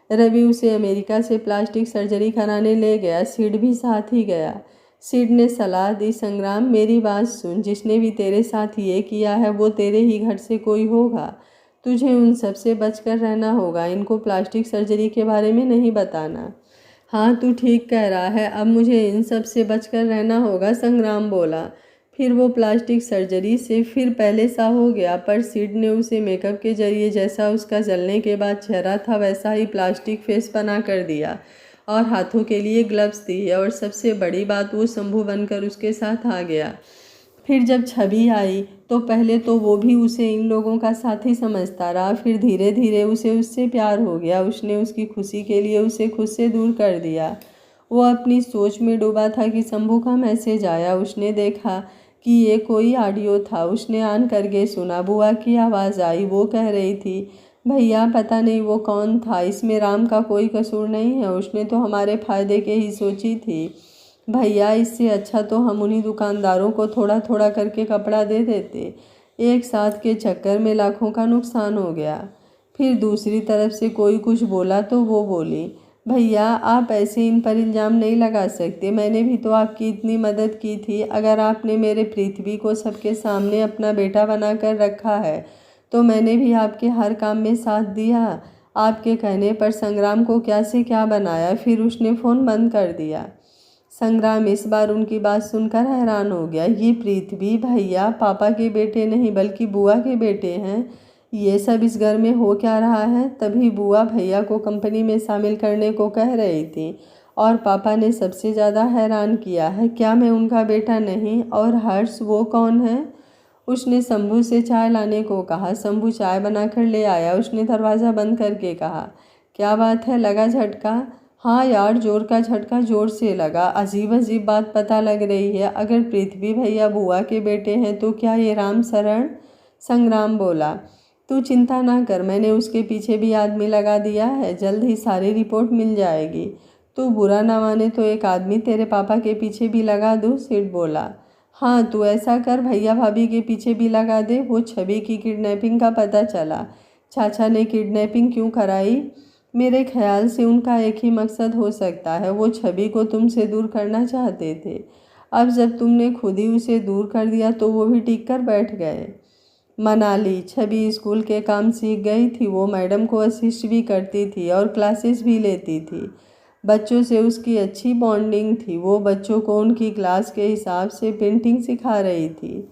रवि उसे अमेरिका से प्लास्टिक सर्जरी कराने ले गया। सिड भी साथ ही गया। सिड ने सलाह दी, संग्राम मेरी बात सुन, जिसने भी तेरे साथ ये किया है वो तेरे ही घर से कोई होगा। तुझे उन सब से बचकर रहना होगा। इनको प्लास्टिक सर्जरी के बारे में नहीं बताना। हाँ, तू ठीक कह रहा है, अब मुझे इन सब से बचकर रहना होगा, संग्राम बोला। फिर वो प्लास्टिक सर्जरी से फिर पहले सा हो गया, पर सिड ने उसे मेकअप के जरिए जैसा उसका जलने के बाद चेहरा था वैसा ही प्लास्टिक फेस बना कर दिया और हाथों के लिए ग्लव्स दिए। और सबसे बड़ी बात, वो शंभू बनकर उसके साथ आ गया। फिर जब छवि आई तो पहले तो वो भी उसे इन लोगों का साथी समझता रहा। फिर धीरे धीरे उसे उससे प्यार हो गया। उसने उसकी खुशी के लिए उसे खुद से दूर कर दिया। वो अपनी सोच में डूबा था कि शंभू का मैसेज आया। उसने देखा कि ये कोई ऑडियो था। उसने ऑन करके सुना। बुआ की आवाज़ आई। वो कह रही थी, भैया पता नहीं वो कौन था, इसमें राम का कोई कसूर नहीं है, उसने तो हमारे फ़ायदे के ही सोची थी। भैया इससे अच्छा तो हम उन्हीं दुकानदारों को थोड़ा थोड़ा करके कपड़ा दे देते। एक साथ के चक्कर में लाखों का नुकसान हो गया। फिर दूसरी तरफ से कोई कुछ बोला तो वो बोली, भैया आप ऐसे इन पर इल्ज़ाम नहीं लगा सकते। मैंने भी तो आपकी इतनी मदद की थी। अगर आपने मेरे पृथ्वी को सबके सामने अपना बेटा बना कर रखा है तो मैंने भी आपके हर काम में साथ दिया। आपके कहने पर संग्राम को क्या से क्या बनाया। फिर उसने फ़ोन बंद कर दिया। संग्राम इस बार उनकी बात सुनकर हैरान हो गया। ये पृथ्वी भैया पापा के बेटे नहीं बल्कि बुआ के बेटे हैं। ये सब इस घर में हो क्या रहा है? तभी बुआ भैया को कंपनी में शामिल करने को कह रही थी और पापा ने सबसे ज़्यादा हैरान किया है। क्या मैं उनका बेटा नहीं? और हर्ष वो कौन है? उसने शंभू से चाय लाने को कहा। शंभू चाय बनाकर ले आया। उसने दरवाज़ा बंद करके कहा, क्या बात है, लगा झटका? हाँ यार, जोर का झटका जोर से लगा। अजीब अजीब बात पता लग रही है। अगर पृथ्वी भैया बुआ के बेटे हैं तो क्या ये राम शरण? संग्राम बोला, तू चिंता ना कर, मैंने उसके पीछे भी आदमी लगा दिया है। जल्द ही सारी रिपोर्ट मिल जाएगी। तू बुरा ना माने तो एक आदमी तेरे पापा के पीछे भी लगा दूँ? सिड बोला, हाँ तू ऐसा कर, भैया भाभी के पीछे भी लगा दे। वो छवि की किडनैपिंग का पता चला। चाचा ने किडनैपिंग क्यों कराई? मेरे ख्याल से उनका एक ही मकसद हो सकता है, वो छवि को तुमसे दूर करना चाहते थे। अब जब तुमने खुद ही उसे दूर कर दिया तो वो भी टिक कर बैठ गए। मनाली, छवि स्कूल के काम सीख गई थी। वो मैडम को असिस्ट भी करती थी और क्लासेस भी लेती थी। बच्चों से उसकी अच्छी बॉन्डिंग थी। वो बच्चों को उनकी क्लास के हिसाब से पेंटिंग सिखा रही थी।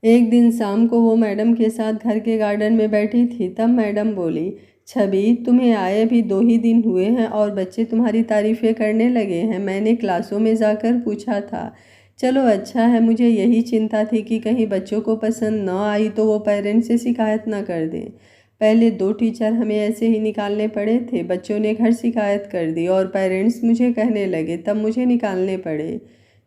एक दिन शाम को वो मैडम के साथ घर के गार्डन में बैठी थी। तब मैडम बोली, छवि तुम्हें आए अभी 2 ही दिन हुए हैं और बच्चे तुम्हारी तारीफ़ें करने लगे हैं। मैंने क्लासों में जाकर पूछा था। चलो अच्छा है, मुझे यही चिंता थी कि कहीं बच्चों को पसंद न आई तो वो पेरेंट्स से शिकायत न कर दें। पहले 2 टीचर हमें ऐसे ही निकालने पड़े थे। बच्चों ने घर शिकायत कर दी और पेरेंट्स मुझे कहने लगे, तब मुझे निकालने पड़े।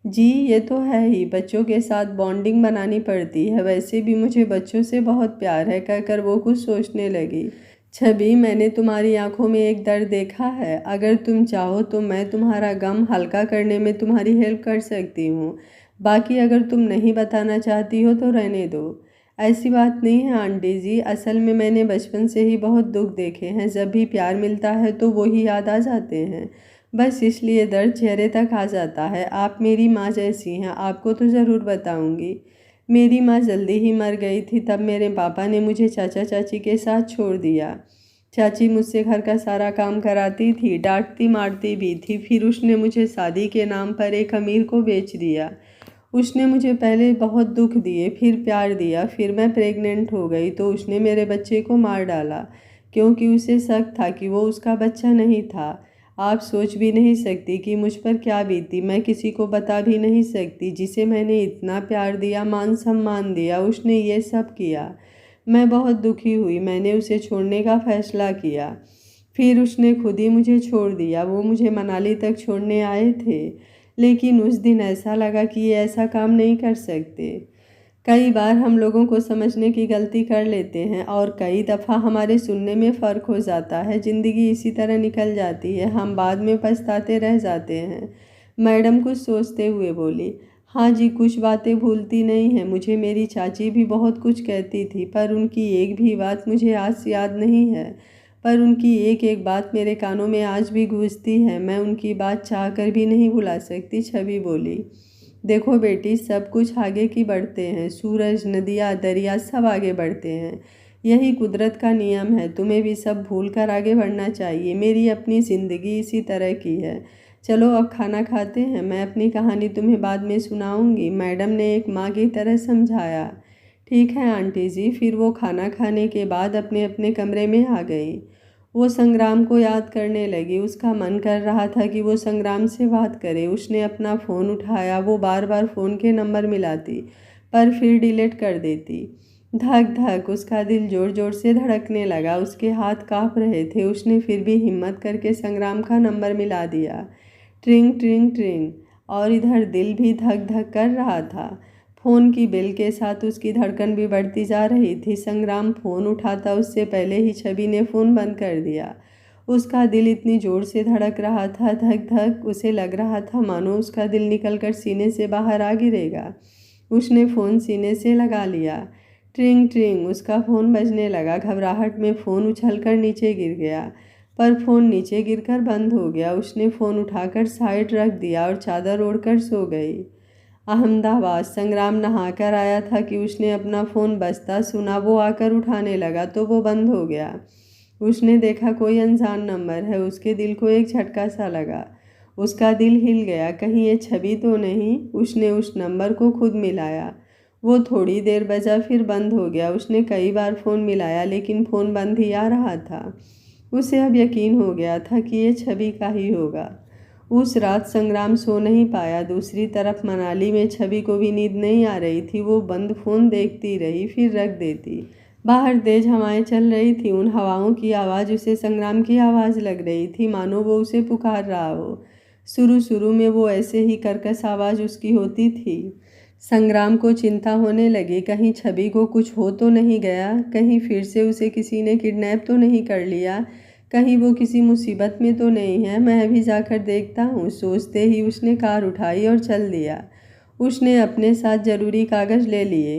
जी ये तो है ही, बच्चों के साथ बॉन्डिंग बनानी पड़ती है। वैसे भी मुझे बच्चों से बहुत प्यार है, कहकर वो कुछ सोचने लगी। छवि, मैंने तुम्हारी आंखों में एक दर्द देखा है। अगर तुम चाहो तो मैं तुम्हारा गम हल्का करने में तुम्हारी हेल्प कर सकती हूँ। बाकी अगर तुम नहीं बताना चाहती हो तो रहने दो। ऐसी बात नहीं है आंटी जी, असल में मैंने बचपन से ही बहुत दुख देखे हैं। जब भी प्यार मिलता है तो वही याद आ जाते हैं, बस इसलिए दर्द चेहरे तक आ जाता है। आप मेरी माँ जैसी हैं, आपको तो ज़रूर बताऊंगी। मेरी माँ जल्दी ही मर गई थी, तब मेरे पापा ने मुझे चाचा चाची के साथ छोड़ दिया। चाची मुझसे घर का सारा काम कराती थी, डांटती मारती भी थी। फिर उसने मुझे शादी के नाम पर एक अमीर को बेच दिया। उसने मुझे पहले बहुत दुख दिए, फिर प्यार दिया। फिर मैं प्रेग्नेंट हो गई तो उसने मेरे बच्चे को मार डाला, क्योंकि उसे शक था कि वो उसका बच्चा नहीं था। आप सोच भी नहीं सकती कि मुझ पर क्या बीती। मैं किसी को बता भी नहीं सकती। जिसे मैंने इतना प्यार दिया, मान सम्मान दिया, उसने ये सब किया। मैं बहुत दुखी हुई। मैंने उसे छोड़ने का फैसला किया। फिर उसने खुद ही मुझे छोड़ दिया। वो मुझे मनाली तक छोड़ने आए थे, लेकिन उस दिन ऐसा लगा कि ये ऐसा काम नहीं कर सकते। कई बार हम लोगों को समझने की गलती कर लेते हैं और कई दफ़ा हमारे सुनने में फ़र्क हो जाता है। ज़िंदगी इसी तरह निकल जाती है, हम बाद में पछताते रह जाते हैं। मैडम कुछ सोचते हुए बोली, हाँ जी, कुछ बातें भूलती नहीं हैं। मुझे मेरी चाची भी बहुत कुछ कहती थी, पर उनकी एक भी बात मुझे आज याद नहीं है। पर उनकी एक एक बात मेरे कानों में आज भी गूंजती है। मैं उनकी बात चाह कर भी नहीं भुला सकती। छवि बोली, देखो बेटी, सब कुछ आगे की बढ़ते हैं। सूरज, नदियाँ, दरिया सब आगे बढ़ते हैं। यही कुदरत का नियम है। तुम्हें भी सब भूल कर आगे बढ़ना चाहिए। मेरी अपनी ज़िंदगी इसी तरह की है। चलो अब खाना खाते हैं, मैं अपनी कहानी तुम्हें बाद में सुनाऊंगी। मैडम ने एक माँ की तरह समझाया। ठीक है आंटी जी। फिर वो खाना खाने के बाद अपने अपने कमरे में आ गई। वो संग्राम को याद करने लगी। उसका मन कर रहा था कि वो संग्राम से बात करे। उसने अपना फ़ोन उठाया। वो बार बार फ़ोन के नंबर मिलाती, पर फिर डिलीट कर देती। धक धक उसका दिल ज़ोर ज़ोर से धड़कने लगा। उसके हाथ काँप रहे थे। उसने फिर भी हिम्मत करके संग्राम का नंबर मिला दिया। ट्रिंग ट्रिंग ट्रिंग, और इधर दिल भी धक धक कर रहा था। फ़ोन की बेल के साथ उसकी धड़कन भी बढ़ती जा रही थी। संग्राम फ़ोन उठाता उससे पहले ही छवि ने फ़ोन बंद कर दिया। उसका दिल इतनी ज़ोर से धड़क रहा था, धक धक, उसे लग रहा था मानो उसका दिल निकलकर सीने से बाहर आ गिरेगा। उसने फ़ोन सीने से लगा लिया। ट्रिंग ट्रिंग उसका फ़ोन बजने लगा। घबराहट में फ़ोन उछलकर नीचे गिर गया, पर फ़ोन नीचे गिरकर बंद हो गया। उसने फ़ोन उठाकर साइड रख दिया और चादर ओढ़कर सो गई। अहमदाबाद। संग्राम नहाकर आया था कि उसने अपना फ़ोन बजता सुना। वो आकर उठाने लगा तो वो बंद हो गया। उसने देखा कोई अनजान नंबर है। उसके दिल को एक झटका सा लगा। उसका दिल हिल गया, कहीं ये छवि तो नहीं। उसने उस नंबर को खुद मिलाया। वो थोड़ी देर बजा, फिर बंद हो गया। उसने कई बार फ़ोन मिलाया, लेकिन फ़ोन बंद ही आ रहा था। उसे अब यकीन हो गया था कि ये छवि का ही होगा। उस रात संग्राम सो नहीं पाया। दूसरी तरफ मनाली में छवि को भी नींद नहीं आ रही थी। वो बंद फ़ोन देखती रही, फिर रख देती। बाहर तेज हवाएं चल रही थी। उन हवाओं की आवाज़ उसे संग्राम की आवाज़ लग रही थी, मानो वो उसे पुकार रहा हो। शुरू शुरू में वो ऐसे ही कर्कश आवाज़ उसकी होती थी। संग्राम को चिंता होने लगी, कहीं छवि को कुछ हो तो नहीं गया, कहीं फिर से उसे किसी ने किडनैप तो नहीं कर लिया, कहीं वो किसी मुसीबत में तो नहीं है। मैं अभी जाकर देखता हूँ। सोचते ही उसने कार उठाई और चल दिया। उसने अपने साथ ज़रूरी कागज़ ले लिए।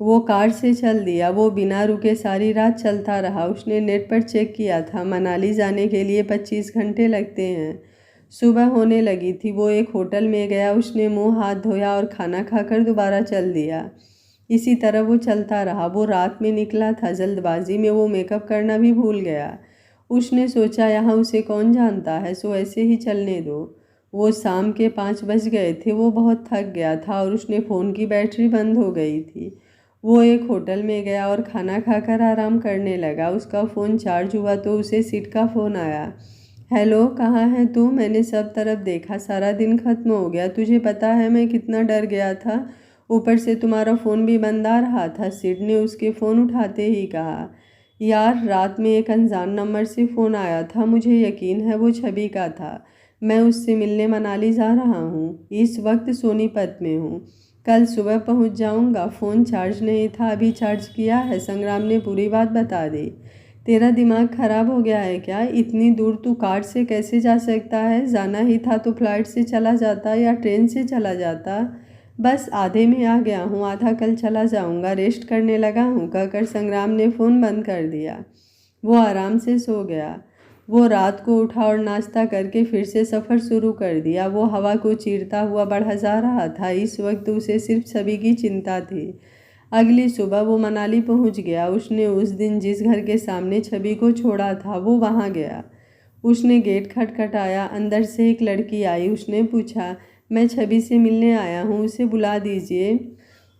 वो कार से चल दिया। वो बिना रुके सारी रात चलता रहा। उसने नेट पर चेक किया था, मनाली जाने के लिए 25 घंटे लगते हैं। सुबह होने लगी थी। वो एक होटल में गया। उसने मुंह हाथ धोया और खाना खाकर दोबारा चल दिया। इसी तरह वो चलता रहा। वो रात में निकला था। जल्दबाजी में वो मेकअप करना भी भूल गया। उसने सोचा यहाँ उसे कौन जानता है, सो ऐसे ही चलने दो। वो शाम के 5 बज गए थे। वो बहुत थक गया था और उसने फ़ोन की बैटरी बंद हो गई थी। वो एक होटल में गया और खाना खाकर आराम करने लगा। उसका फ़ोन चार्ज हुआ तो उसे सिट का फ़ोन आया। हेलो, कहाँ है तू? मैंने सब तरफ देखा, सारा दिन ख़त्म हो गया। तुझे पता है मैं कितना डर गया था। ऊपर से तुम्हारा फ़ोन भी बंद आ रहा था। सिड ने उसके फ़ोन उठाते ही कहा, यार, रात में एक अनजान नंबर से फ़ोन आया था, मुझे यकीन है वो छवि का था। मैं उससे मिलने मनाली जा रहा हूँ। इस वक्त सोनीपत में हूँ। कल सुबह पहुँच जाऊँगा। फ़ोन चार्ज नहीं था, अभी चार्ज किया है। संग्राम ने पूरी बात बता दी। तेरा दिमाग खराब हो गया है क्या? इतनी दूर तू कार से कैसे जा सकता है? जाना ही था तो फ्लाइट से चला जाता या ट्रेन से चला जाता। बस आधे में आ गया हूँ, आधा कल चला जाऊँगा, रेस्ट करने लगा हूँ, कहकर संग्राम ने फ़ोन बंद कर दिया। वो आराम से सो गया। वो रात को उठा और नाश्ता करके फिर से सफ़र शुरू कर दिया। वो हवा को चीरता हुआ बढ़ा जा रहा था। इस वक्त उसे सिर्फ छवि की चिंता थी। अगली सुबह वो मनाली पहुंच गया। उसने उस दिन जिस घर के सामने छवि को छोड़ा था वो वहां गया। उसने गेट खटखटाया। अंदर से एक लड़की आई। उसने पूछा, मैं छवि से मिलने आया हूँ, उसे बुला दीजिए।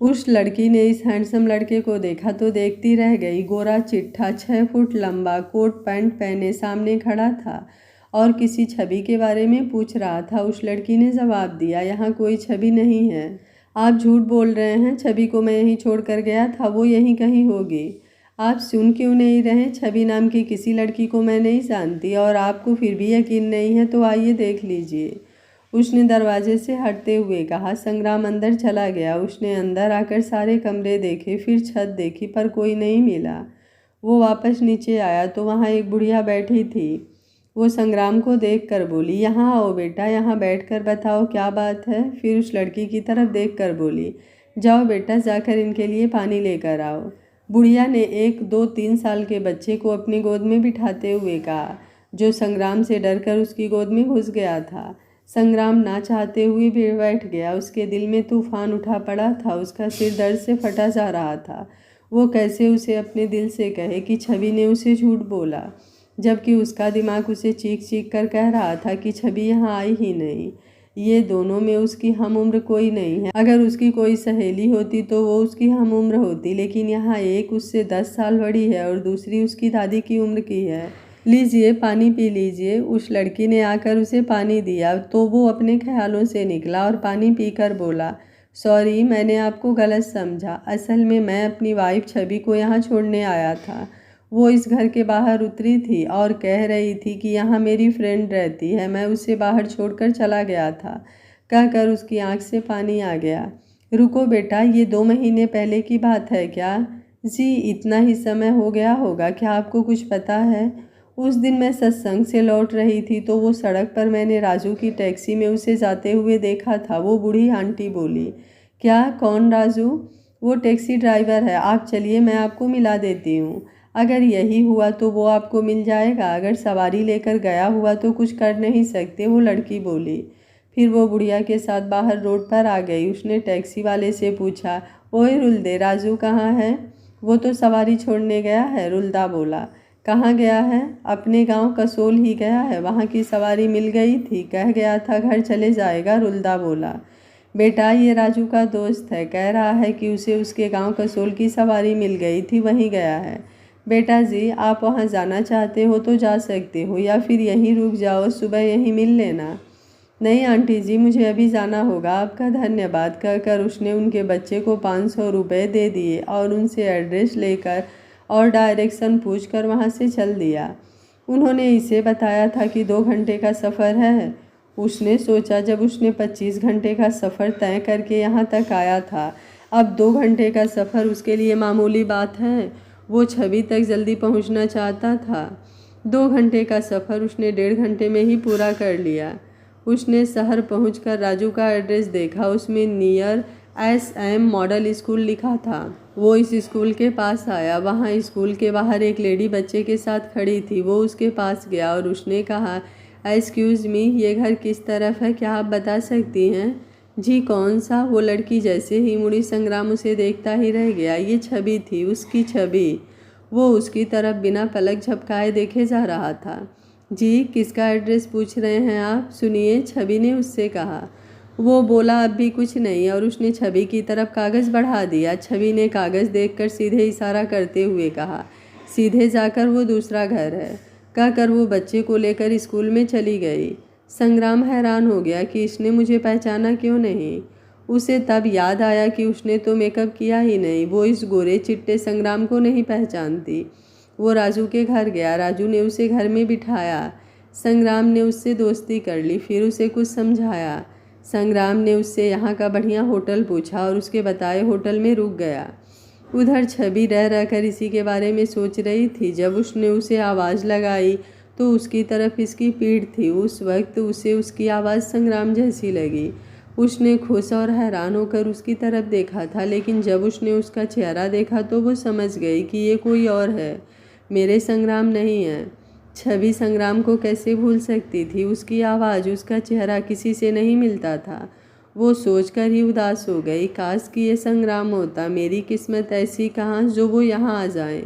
उस लड़की ने इस हैंडसम लड़के को देखा तो देखती रह गई। गोरा चिट्ठा, 6 फुट लंबा, कोट पैंट पहने सामने खड़ा था और किसी छवि के बारे में पूछ रहा था। उस लड़की ने जवाब दिया, यहाँ कोई छवि नहीं है। आप झूठ बोल रहे हैं। छवि को मैं यहीं छोड़ कर गया था, वो यहीं कहीं होगी। आप सुन क्यों नहीं रहे? छवि नाम की किसी लड़की को मैं नहीं जानती और आपको फिर भी यकीन नहीं है तो आइए देख लीजिए। उसने दरवाजे से हटते हुए कहा। संग्राम अंदर चला गया। उसने अंदर आकर सारे कमरे देखे, फिर छत देखी पर कोई नहीं मिला। वो वापस नीचे आया तो वहाँ एक बुढ़िया बैठी थी। वो संग्राम को देखकर बोली, यहाँ आओ बेटा, यहाँ बैठकर बताओ क्या बात है। फिर उस लड़की की तरफ देखकर बोली, जाओ बेटा, जाकर इनके लिए पानी लेकर आओ। बुढ़िया ने एक 2-3 साल के बच्चे को अपनी गोद में बिठाते हुए कहा, जो संग्राम से डरकर उसकी गोद में घुस गया था। संग्राम ना चाहते हुए भी बैठ गया। उसके दिल में तूफान उठा पड़ा था। उसका सिर दर्द से फटा जा रहा था। वो कैसे उसे अपने दिल से कहे कि छवि ने उसे झूठ बोला, जबकि उसका दिमाग उसे चीख चीख कर कह रहा था कि छवि यहाँ आई ही नहीं। ये दोनों में उसकी हम उम्र कोई नहीं है। अगर उसकी कोई सहेली होती तो वो उसकी हम उम्र होती, लेकिन यहाँ एक उससे 10 साल बड़ी है और दूसरी उसकी दादी की उम्र की है। लीजिए, पानी पी लीजिए। उस लड़की ने आकर उसे पानी दिया तो वो अपने ख्यालों से निकला और पानी पीकर बोला, सॉरी, मैंने आपको गलत समझा। असल में मैं अपनी वाइफ छवि को यहाँ छोड़ने आया था। वो इस घर के बाहर उतरी थी और कह रही थी कि यहाँ मेरी फ्रेंड रहती है, मैं उसे बाहर छोड़कर चला गया था। कहकर उसकी आंख से पानी आ गया। रुको बेटा, ये 2 महीने पहले की बात है क्या? जी, इतना ही समय हो गया होगा। क्या आपको कुछ पता है? उस दिन मैं सत्संग से लौट रही थी तो वो सड़क पर मैंने राजू की टैक्सी में उसे जाते हुए देखा था। वो बूढ़ी आंटी बोली, क्या? कौन राजू? वो टैक्सी ड्राइवर है। आप चलिए, मैं आपको मिला देती हूँ। अगर यही हुआ तो वो आपको मिल जाएगा। अगर सवारी लेकर गया हुआ तो कुछ कर नहीं सकते, वो लड़की बोली। फिर वो बुढ़िया के साथ बाहर रोड पर आ गई। उसने टैक्सी वाले से पूछा, ओए रुल्दे, राजू कहाँ है? वो तो सवारी छोड़ने गया है, रुल्दा बोला। कहाँ गया है? अपने गांव कसोल ही गया है, वहाँ की सवारी मिल गई थी, कह गया था घर चले जाएगा, रुल्दा बोला। बेटा, ये राजू का दोस्त है, कह रहा है कि उसे उसके गांव कसोल की सवारी मिल गई थी, वहीं गया है। बेटा जी, आप वहाँ जाना चाहते हो तो जा सकते हो या फिर यहीं रुक जाओ, सुबह यहीं मिल लेना। नहीं आंटी जी, मुझे अभी जाना होगा, आपका धन्यवाद, कहकर उसने उनके बच्चे को 500 रुपये दे दिए और उनसे एड्रेस लेकर और डायरेक्शन पूछकर वहाँ से चल दिया। उन्होंने इसे बताया था कि 2 घंटे का सफ़र है। उसने सोचा, जब उसने 25 घंटे का सफ़र तय करके यहाँ तक आया था, अब 2 घंटे का सफ़र उसके लिए मामूली बात है। वो छवि तक जल्दी पहुँचना चाहता था। 2 घंटे का सफ़र उसने 1.5 घंटे में ही पूरा कर लिया। उसने शहर पहुंचकर राजू का एड्रेस देखा। उसमें नियर SM मॉडल स्कूल लिखा था। वो इस स्कूल के पास आया। वहाँ स्कूल के बाहर एक लेडी बच्चे के साथ खड़ी थी। वो उसके पास गया और उसने कहा, एक्सक्यूज़ मी, ये घर किस तरफ है, क्या आप बता सकती हैं? जी, कौन सा? वो लड़की जैसे ही मुड़ी, संग्राम उसे देखता ही रह गया। ये छवि थी, उसकी छवि। वो उसकी तरफ बिना पलक झपकाए देखे जा रहा था। जी, किसका एड्रेस पूछ रहे हैं आप? सुनिए, छवि ने उससे कहा। वो बोला, अब भी कुछ नहीं, और उसने छवि की तरफ कागज़ बढ़ा दिया। छवि ने कागज़ देखकर सीधे इशारा करते हुए कहा, सीधे जाकर वो दूसरा घर है, कहकर वो बच्चे को लेकर स्कूल में चली गई। संग्राम हैरान हो गया कि इसने मुझे पहचाना क्यों नहीं। उसे तब याद आया कि उसने तो मेकअप किया ही नहीं। वो इस गोरे चिट्टे संग्राम को नहीं पहचानती। वो राजू के घर गया। राजू ने उसे घर में बिठाया। संग्राम ने उससे दोस्ती कर ली, फिर उसे कुछ समझाया। संग्राम ने उससे यहाँ का बढ़िया होटल पूछा और उसके बताए होटल में रुक गया। उधर छवि रह रहकर इसी के बारे में सोच रही थी। जब उसने उसे आवाज़ लगाई तो उसकी तरफ इसकी पीठ थी। उस वक्त उसे उसकी आवाज़ संग्राम जैसी लगी। उसने खुश और हैरान होकर उसकी तरफ देखा था, लेकिन जब उसने उसका चेहरा देखा तो वो समझ गई कि ये कोई और है, मेरे संग्राम नहीं है। छवि संग्राम को कैसे भूल सकती थी? उसकी आवाज़, उसका चेहरा किसी से नहीं मिलता था। वो सोचकर ही उदास हो गई। काश कि ये संग्राम होता। मेरी किस्मत ऐसी कहाँ जो वो यहाँ आ जाएं।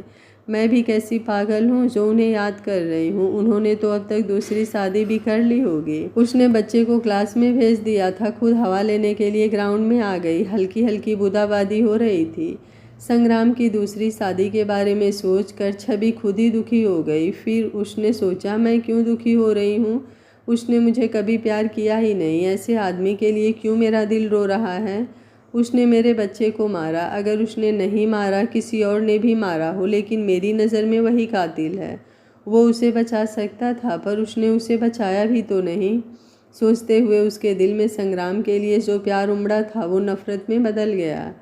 मैं भी कैसी पागल हूँ जो उन्हें याद कर रही हूँ। उन्होंने तो अब तक दूसरी शादी भी कर ली होगी। उसने बच्चे को क्लास में भेज दिया था, खुद हवा लेने के लिए ग्राउंड में आ गई। हल्की हल्की बूंदाबांदी हो रही थी। संग्राम की दूसरी शादी के बारे में सोचकर छवि खुद ही दुखी हो गई। फिर उसने सोचा, मैं क्यों दुखी हो रही हूँ? उसने मुझे कभी प्यार किया ही नहीं। ऐसे आदमी के लिए क्यों मेरा दिल रो रहा है? उसने मेरे बच्चे को मारा। अगर उसने नहीं मारा, किसी और ने भी मारा हो, लेकिन मेरी नज़र में वही कातिल है। वो उसे बचा सकता था, पर उसने उसे बचाया भी तो नहीं। सोचते हुए उसके दिल में संग्राम के लिए जो प्यार उमड़ा था वो नफ़रत में बदल गया।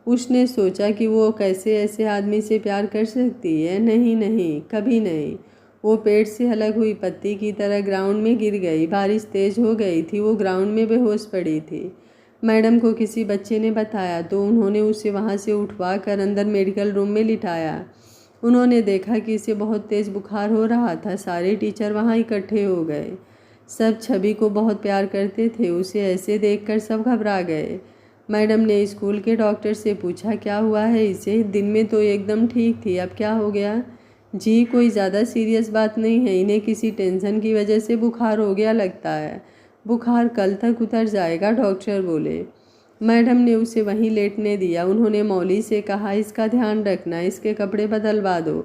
उसने सोचा कि वो कैसे ऐसे आदमी से प्यार कर सकती है। नहीं नहीं, कभी नहीं। वो पेड़ से अलग हुई पत्ती की तरह ग्राउंड में गिर गई। बारिश तेज हो गई थी। वो ग्राउंड में बेहोश पड़ी थी। मैडम को किसी बच्चे ने बताया तो उन्होंने उसे वहाँ से उठवा कर अंदर मेडिकल रूम में लिटाया। उन्होंने देखा कि इसे बहुत तेज़ बुखार हो रहा था। सारे टीचर वहाँ इकट्ठे हो गए। सब छवि को बहुत प्यार करते थे। उसे ऐसे देखकर सब घबरा गए। मैडम ने स्कूल के डॉक्टर से पूछा, क्या हुआ है इसे? दिन में तो एकदम ठीक थी, अब क्या हो गया? जी, कोई ज़्यादा सीरियस बात नहीं है। इन्हें किसी टेंशन की वजह से बुखार हो गया लगता है। बुखार कल तक उतर जाएगा, डॉक्टर बोले। मैडम ने उसे वहीं लेटने दिया। उन्होंने मौली से कहा, इसका ध्यान रखना, इसके कपड़े बदलवा दो,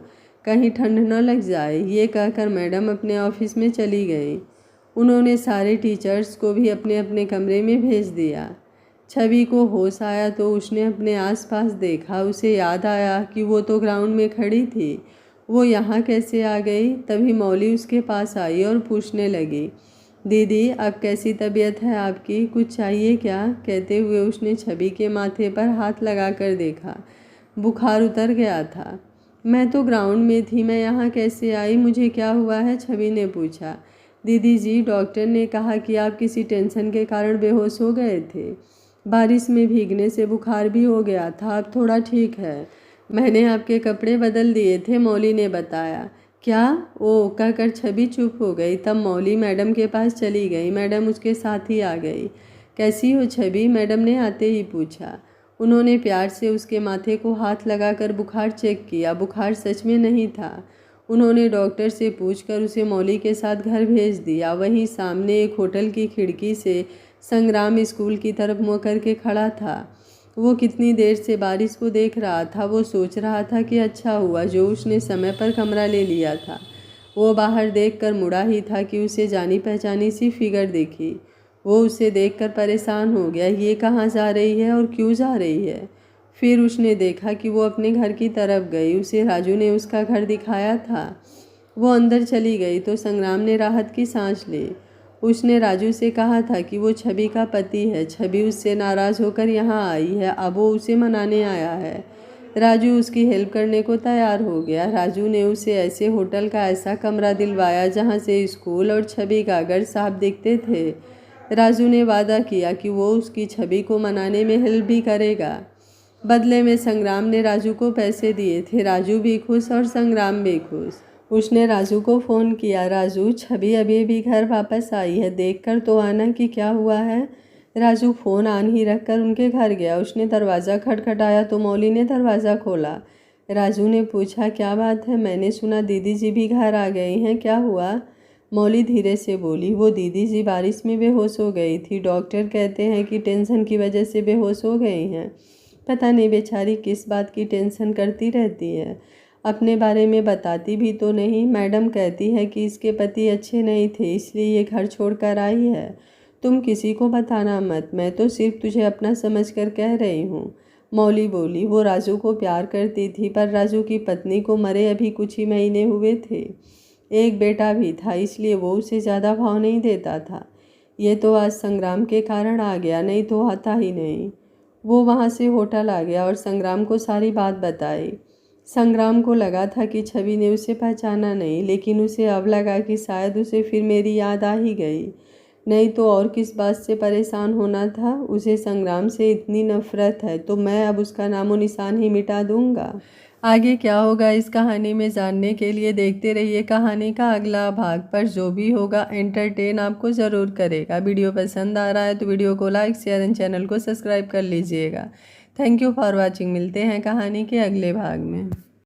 कहीं ठंड न लग जाए। ये कहकर मैडम अपने ऑफिस में चली गई। उन्होंने सारे टीचर्स को भी अपने अपने कमरे में भेज दिया। छवि को होश आया तो उसने अपने आसपास देखा। उसे याद आया कि वो तो ग्राउंड में खड़ी थी, वो यहाँ कैसे आ गई? तभी मौली उसके पास आई और पूछने लगी, दीदी अब कैसी तबीयत है आपकी? कुछ चाहिए क्या? कहते हुए उसने छवि के माथे पर हाथ लगाकर देखा। बुखार उतर गया था। मैं तो ग्राउंड में थी, मैं यहाँ कैसे आई? मुझे क्या हुआ है? छवि ने पूछा। दीदी जी, डॉक्टर ने कहा कि आप किसी टेंशन के कारण बेहोश हो गए थे। बारिश में भीगने से बुखार भी हो गया था, अब थोड़ा ठीक है। मैंने आपके कपड़े बदल दिए थे, मौली ने बताया। क्या? ओ कहकर छवि चुप हो गई। तब मौली मैडम के पास चली गई। मैडम उसके साथ ही आ गई। कैसी हो छवि? मैडम ने आते ही पूछा। उन्होंने प्यार से उसके माथे को हाथ लगाकर बुखार चेक किया। बुखार सच में नहीं था। उन्होंने डॉक्टर से पूछकर उसे मौली के साथ घर भेज दिया। वहीं सामने एक होटल की खिड़की से संग्राम स्कूल की तरफ मुँह करके खड़ा था। वो कितनी देर से बारिश को देख रहा था। वो सोच रहा था कि अच्छा हुआ जो उसने समय पर कमरा ले लिया था। वो बाहर देखकर मुड़ा ही था कि उसे जानी पहचानी सी फिगर दिखी। वो उसे देखकर परेशान हो गया। ये कहाँ जा रही है और क्यों जा रही है? फिर उसने देखा कि वो अपने घर की तरफ गई। उसे राजू ने उसका घर दिखाया था। वो अंदर चली गई तो संग्राम ने राहत की सांस ली। उसने राजू से कहा था कि वो छवि का पति है। छवि उससे नाराज़ होकर यहाँ आई है, अब वो उसे मनाने आया है। राजू उसकी हेल्प करने को तैयार हो गया। राजू ने उसे ऐसे होटल का ऐसा कमरा दिलवाया जहाँ से स्कूल और छवि का घर साफ दिखते थे। राजू ने वादा किया कि वो उसकी छवि को मनाने में हेल्प भी करेगा। बदले में संग्राम ने राजू को पैसे दिए थे। राजू भी खुश और संग्राम भी खुश। उसने राजू को फ़ोन किया, राजू छवि अभी भी घर वापस आई है, देखकर तो आना कि क्या हुआ है। राजू फ़ोन ऑन ही रखकर उनके घर गया। उसने दरवाज़ा खटखटाया तो मौली ने दरवाज़ा खोला। राजू ने पूछा, क्या बात है? मैंने सुना दीदी जी भी घर आ गई हैं, क्या हुआ? मौली धीरे से बोली, वो दीदी जी बारिश में बेहोश हो गई थी। डॉक्टर कहते हैं कि टेंशन की वजह से बेहोश हो गई हैं। पता नहीं बेचारी किस बात की टेंशन करती रहती है, अपने बारे में बताती भी तो नहीं। मैडम कहती है कि इसके पति अच्छे नहीं थे, इसलिए ये घर छोड़कर आई है। तुम किसी को बताना मत, मैं तो सिर्फ तुझे अपना समझकर कह रही हूँ। मौली बोली। वो राजू को प्यार करती थी, पर राजू की पत्नी को मरे अभी कुछ ही महीने हुए थे। एक बेटा भी था, इसलिए वो उसे ज़्यादा भाव नहीं देता था। ये तो आज संग्राम के कारण आ गया, नहीं तो आता ही नहीं। वो वहाँ से होटल आ गया और संग्राम को सारी बात बताई। संग्राम को लगा था कि छवि ने उसे पहचाना नहीं, लेकिन उसे अब लगा कि शायद उसे फिर मेरी याद आ ही गई। नहीं तो और किस बात से परेशान होना था। उसे संग्राम से इतनी नफरत है तो मैं अब उसका नामो निशान ही मिटा दूंगा। आगे क्या होगा इस कहानी में जानने के लिए देखते रहिए कहानी का अगला भाग। पर जो भी होगा एंटरटेन आपको ज़रूर करेगा। वीडियो पसंद आ रहा है तो वीडियो को लाइक शेयर एंड चैनल को सब्सक्राइब कर लीजिएगा। Thank you for watching. मिलते हैं कहानी के अगले भाग में।